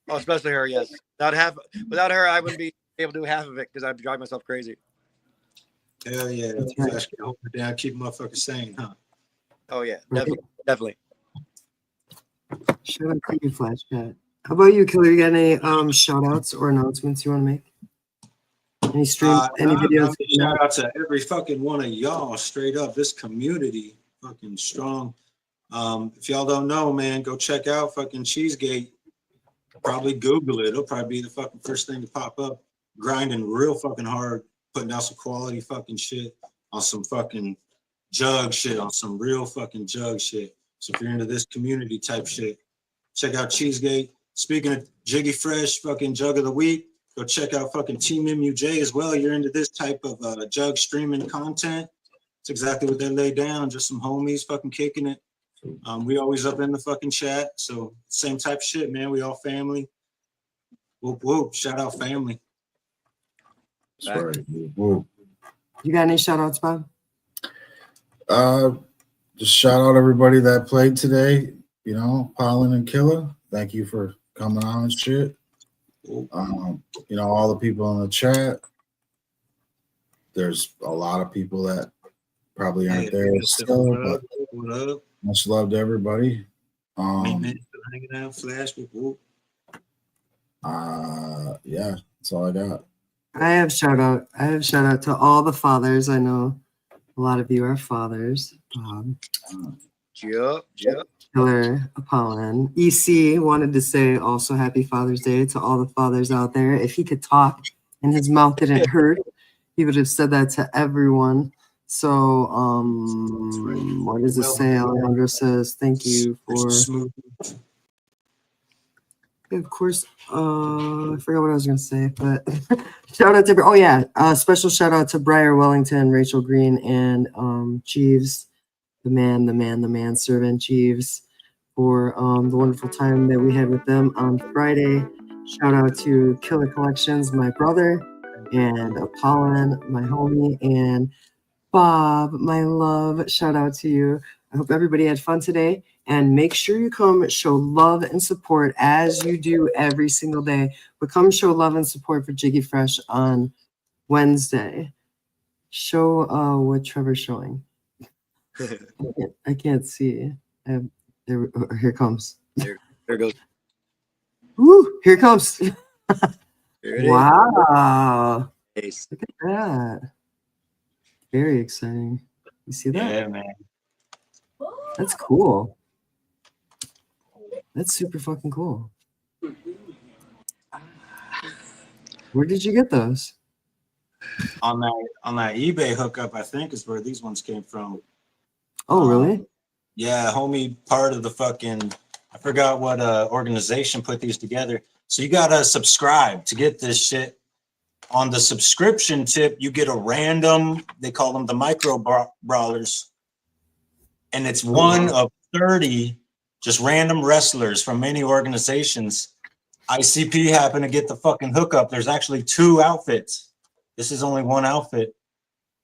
Oh, especially her, yes. Without her, I wouldn't be able to do half of it because I'd drive myself crazy. Hell yeah. That's right. Flash can hold it down, keep motherfuckers sane, huh? Oh yeah, Right. definitely. Shout out to you, Flash Cat. How about you, Killer? You got any shout outs or announcements you want to make? Any streams, any videos? Shout out to every fucking one of y'all, straight up. This community, fucking strong. If y'all don't know, man, go check out fucking Cheesegate. Probably Google it. It'll probably be the fucking first thing to pop up. Grinding real fucking hard, putting out some quality fucking shit on some fucking jug shit, on some real fucking jug shit. So if you're into this community type shit, check out Cheesegate. Speaking of Jiggy Fresh, fucking Jug of the Week, go check out fucking Team MUJ as well. You're into this type of jug streaming content. It's exactly what they lay down. Just some homies fucking kicking it. We always up in the fucking chat. So same type of shit, man. We all family. Whoop, whoop. Shout out family. That's right. Whoa. You got any shout outs, Bob? Just shout out everybody that played today. You know, Apollyn and Killer. Thank you for coming on and shit. You know, all the people in the chat. There's a lot of people that probably aren't there still, but What up? much love to everybody. Man, still hanging out, Flash. Whoop, whoop. Yeah, that's all I got. I have shout out to all the fathers. I know a lot of you are fathers. Bob, Yep. Killer, Apollyn. EC wanted to say also happy Father's Day to all the fathers out there. If he could talk and his mouth didn't hurt, he would have said that to everyone. So, what does it say? Alejandro says, thank you for, of course, I forgot what I was going to say, but shout out to, special shout out to Briar Wellington, Rachel Green, and Jeeves, the man servant Jeeves, for the wonderful time that we had with them on Friday. Shout out to Killer Collections, my brother, and Apollyn, my homie, and Bob, my love. Shout out to you. I hope everybody had fun today, and make sure you come show love and support as you do every single day. But come show love and support for Jiggy Fresh on Wednesday. Show what Trevor's showing. I can't see. Here it comes. There it goes. Woo! Here it comes. There it is. Wow! Nice. Look at that. Very exciting. You see that? Yeah, man. That's cool. That's super fucking cool. Where did you get those? On that eBay hookup, I think is where these ones came from. Oh, really? Yeah, homie, part of the fucking, I forgot what organization put these together. So you gotta subscribe to get this shit. On the subscription tip, you get a random, they call them the micro brawlers. And it's one of 30 just random wrestlers from many organizations. ICP happened to get the fucking hookup. There's actually 2 outfits. This is only one outfit.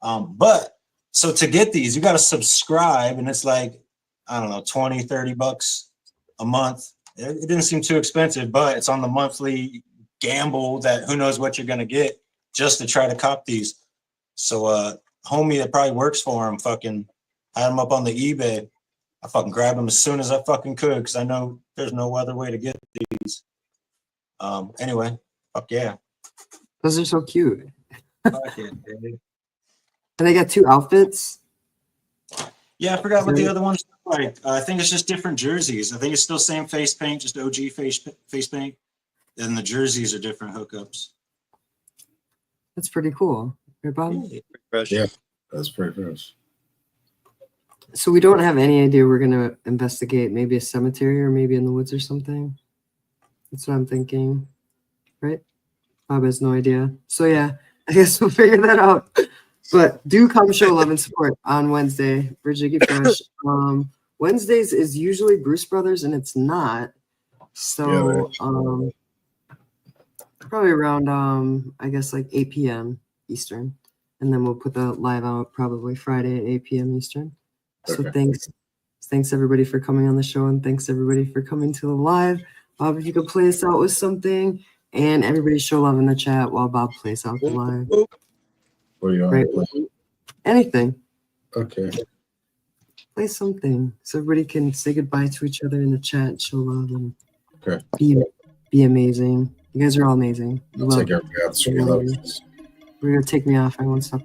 But So to get these, you got to subscribe, and it's like, I don't know, 20, 30 bucks a month. It didn't seem too expensive, but it's on the monthly gamble that who knows what you're going to get just to try to cop these. So homie that probably works for him fucking had them up on the eBay. I fucking grabbed them as soon as I fucking could because I know there's no other way to get these. Anyway, fuck yeah. Those are so cute. Fuck it, baby. And they got 2 outfits. Yeah, I forgot what the other ones look like. I think it's just different jerseys. I think it's still same face paint, just OG face paint. And the jerseys are different hookups. That's pretty cool. Right, Bob? Fresh. Yeah, that's pretty fresh. So we don't have any idea we're gonna investigate maybe a cemetery or maybe in the woods or something. That's what I'm thinking. Right? Bob has no idea. So yeah, I guess we'll figure that out. But do come show love and support on Wednesday for Jiggy Fresh. Wednesdays is usually Bruce Brothers, and it's not. So probably around I guess like 8 p.m. Eastern. And then we'll put the live out probably Friday at 8 p.m. Eastern. So Okay. thanks everybody for coming on the show, and thanks everybody for coming to the live. Bob, if you could play us out with something, and everybody show love in the chat while Bob plays out the live. What do you want Right. to play? Anything. Okay. Play something so everybody can say goodbye to each other in the chat, show love, and Okay. be amazing. You guys are all amazing. I'll take everybody out. So we love you. We're gonna take me off. I won't stop.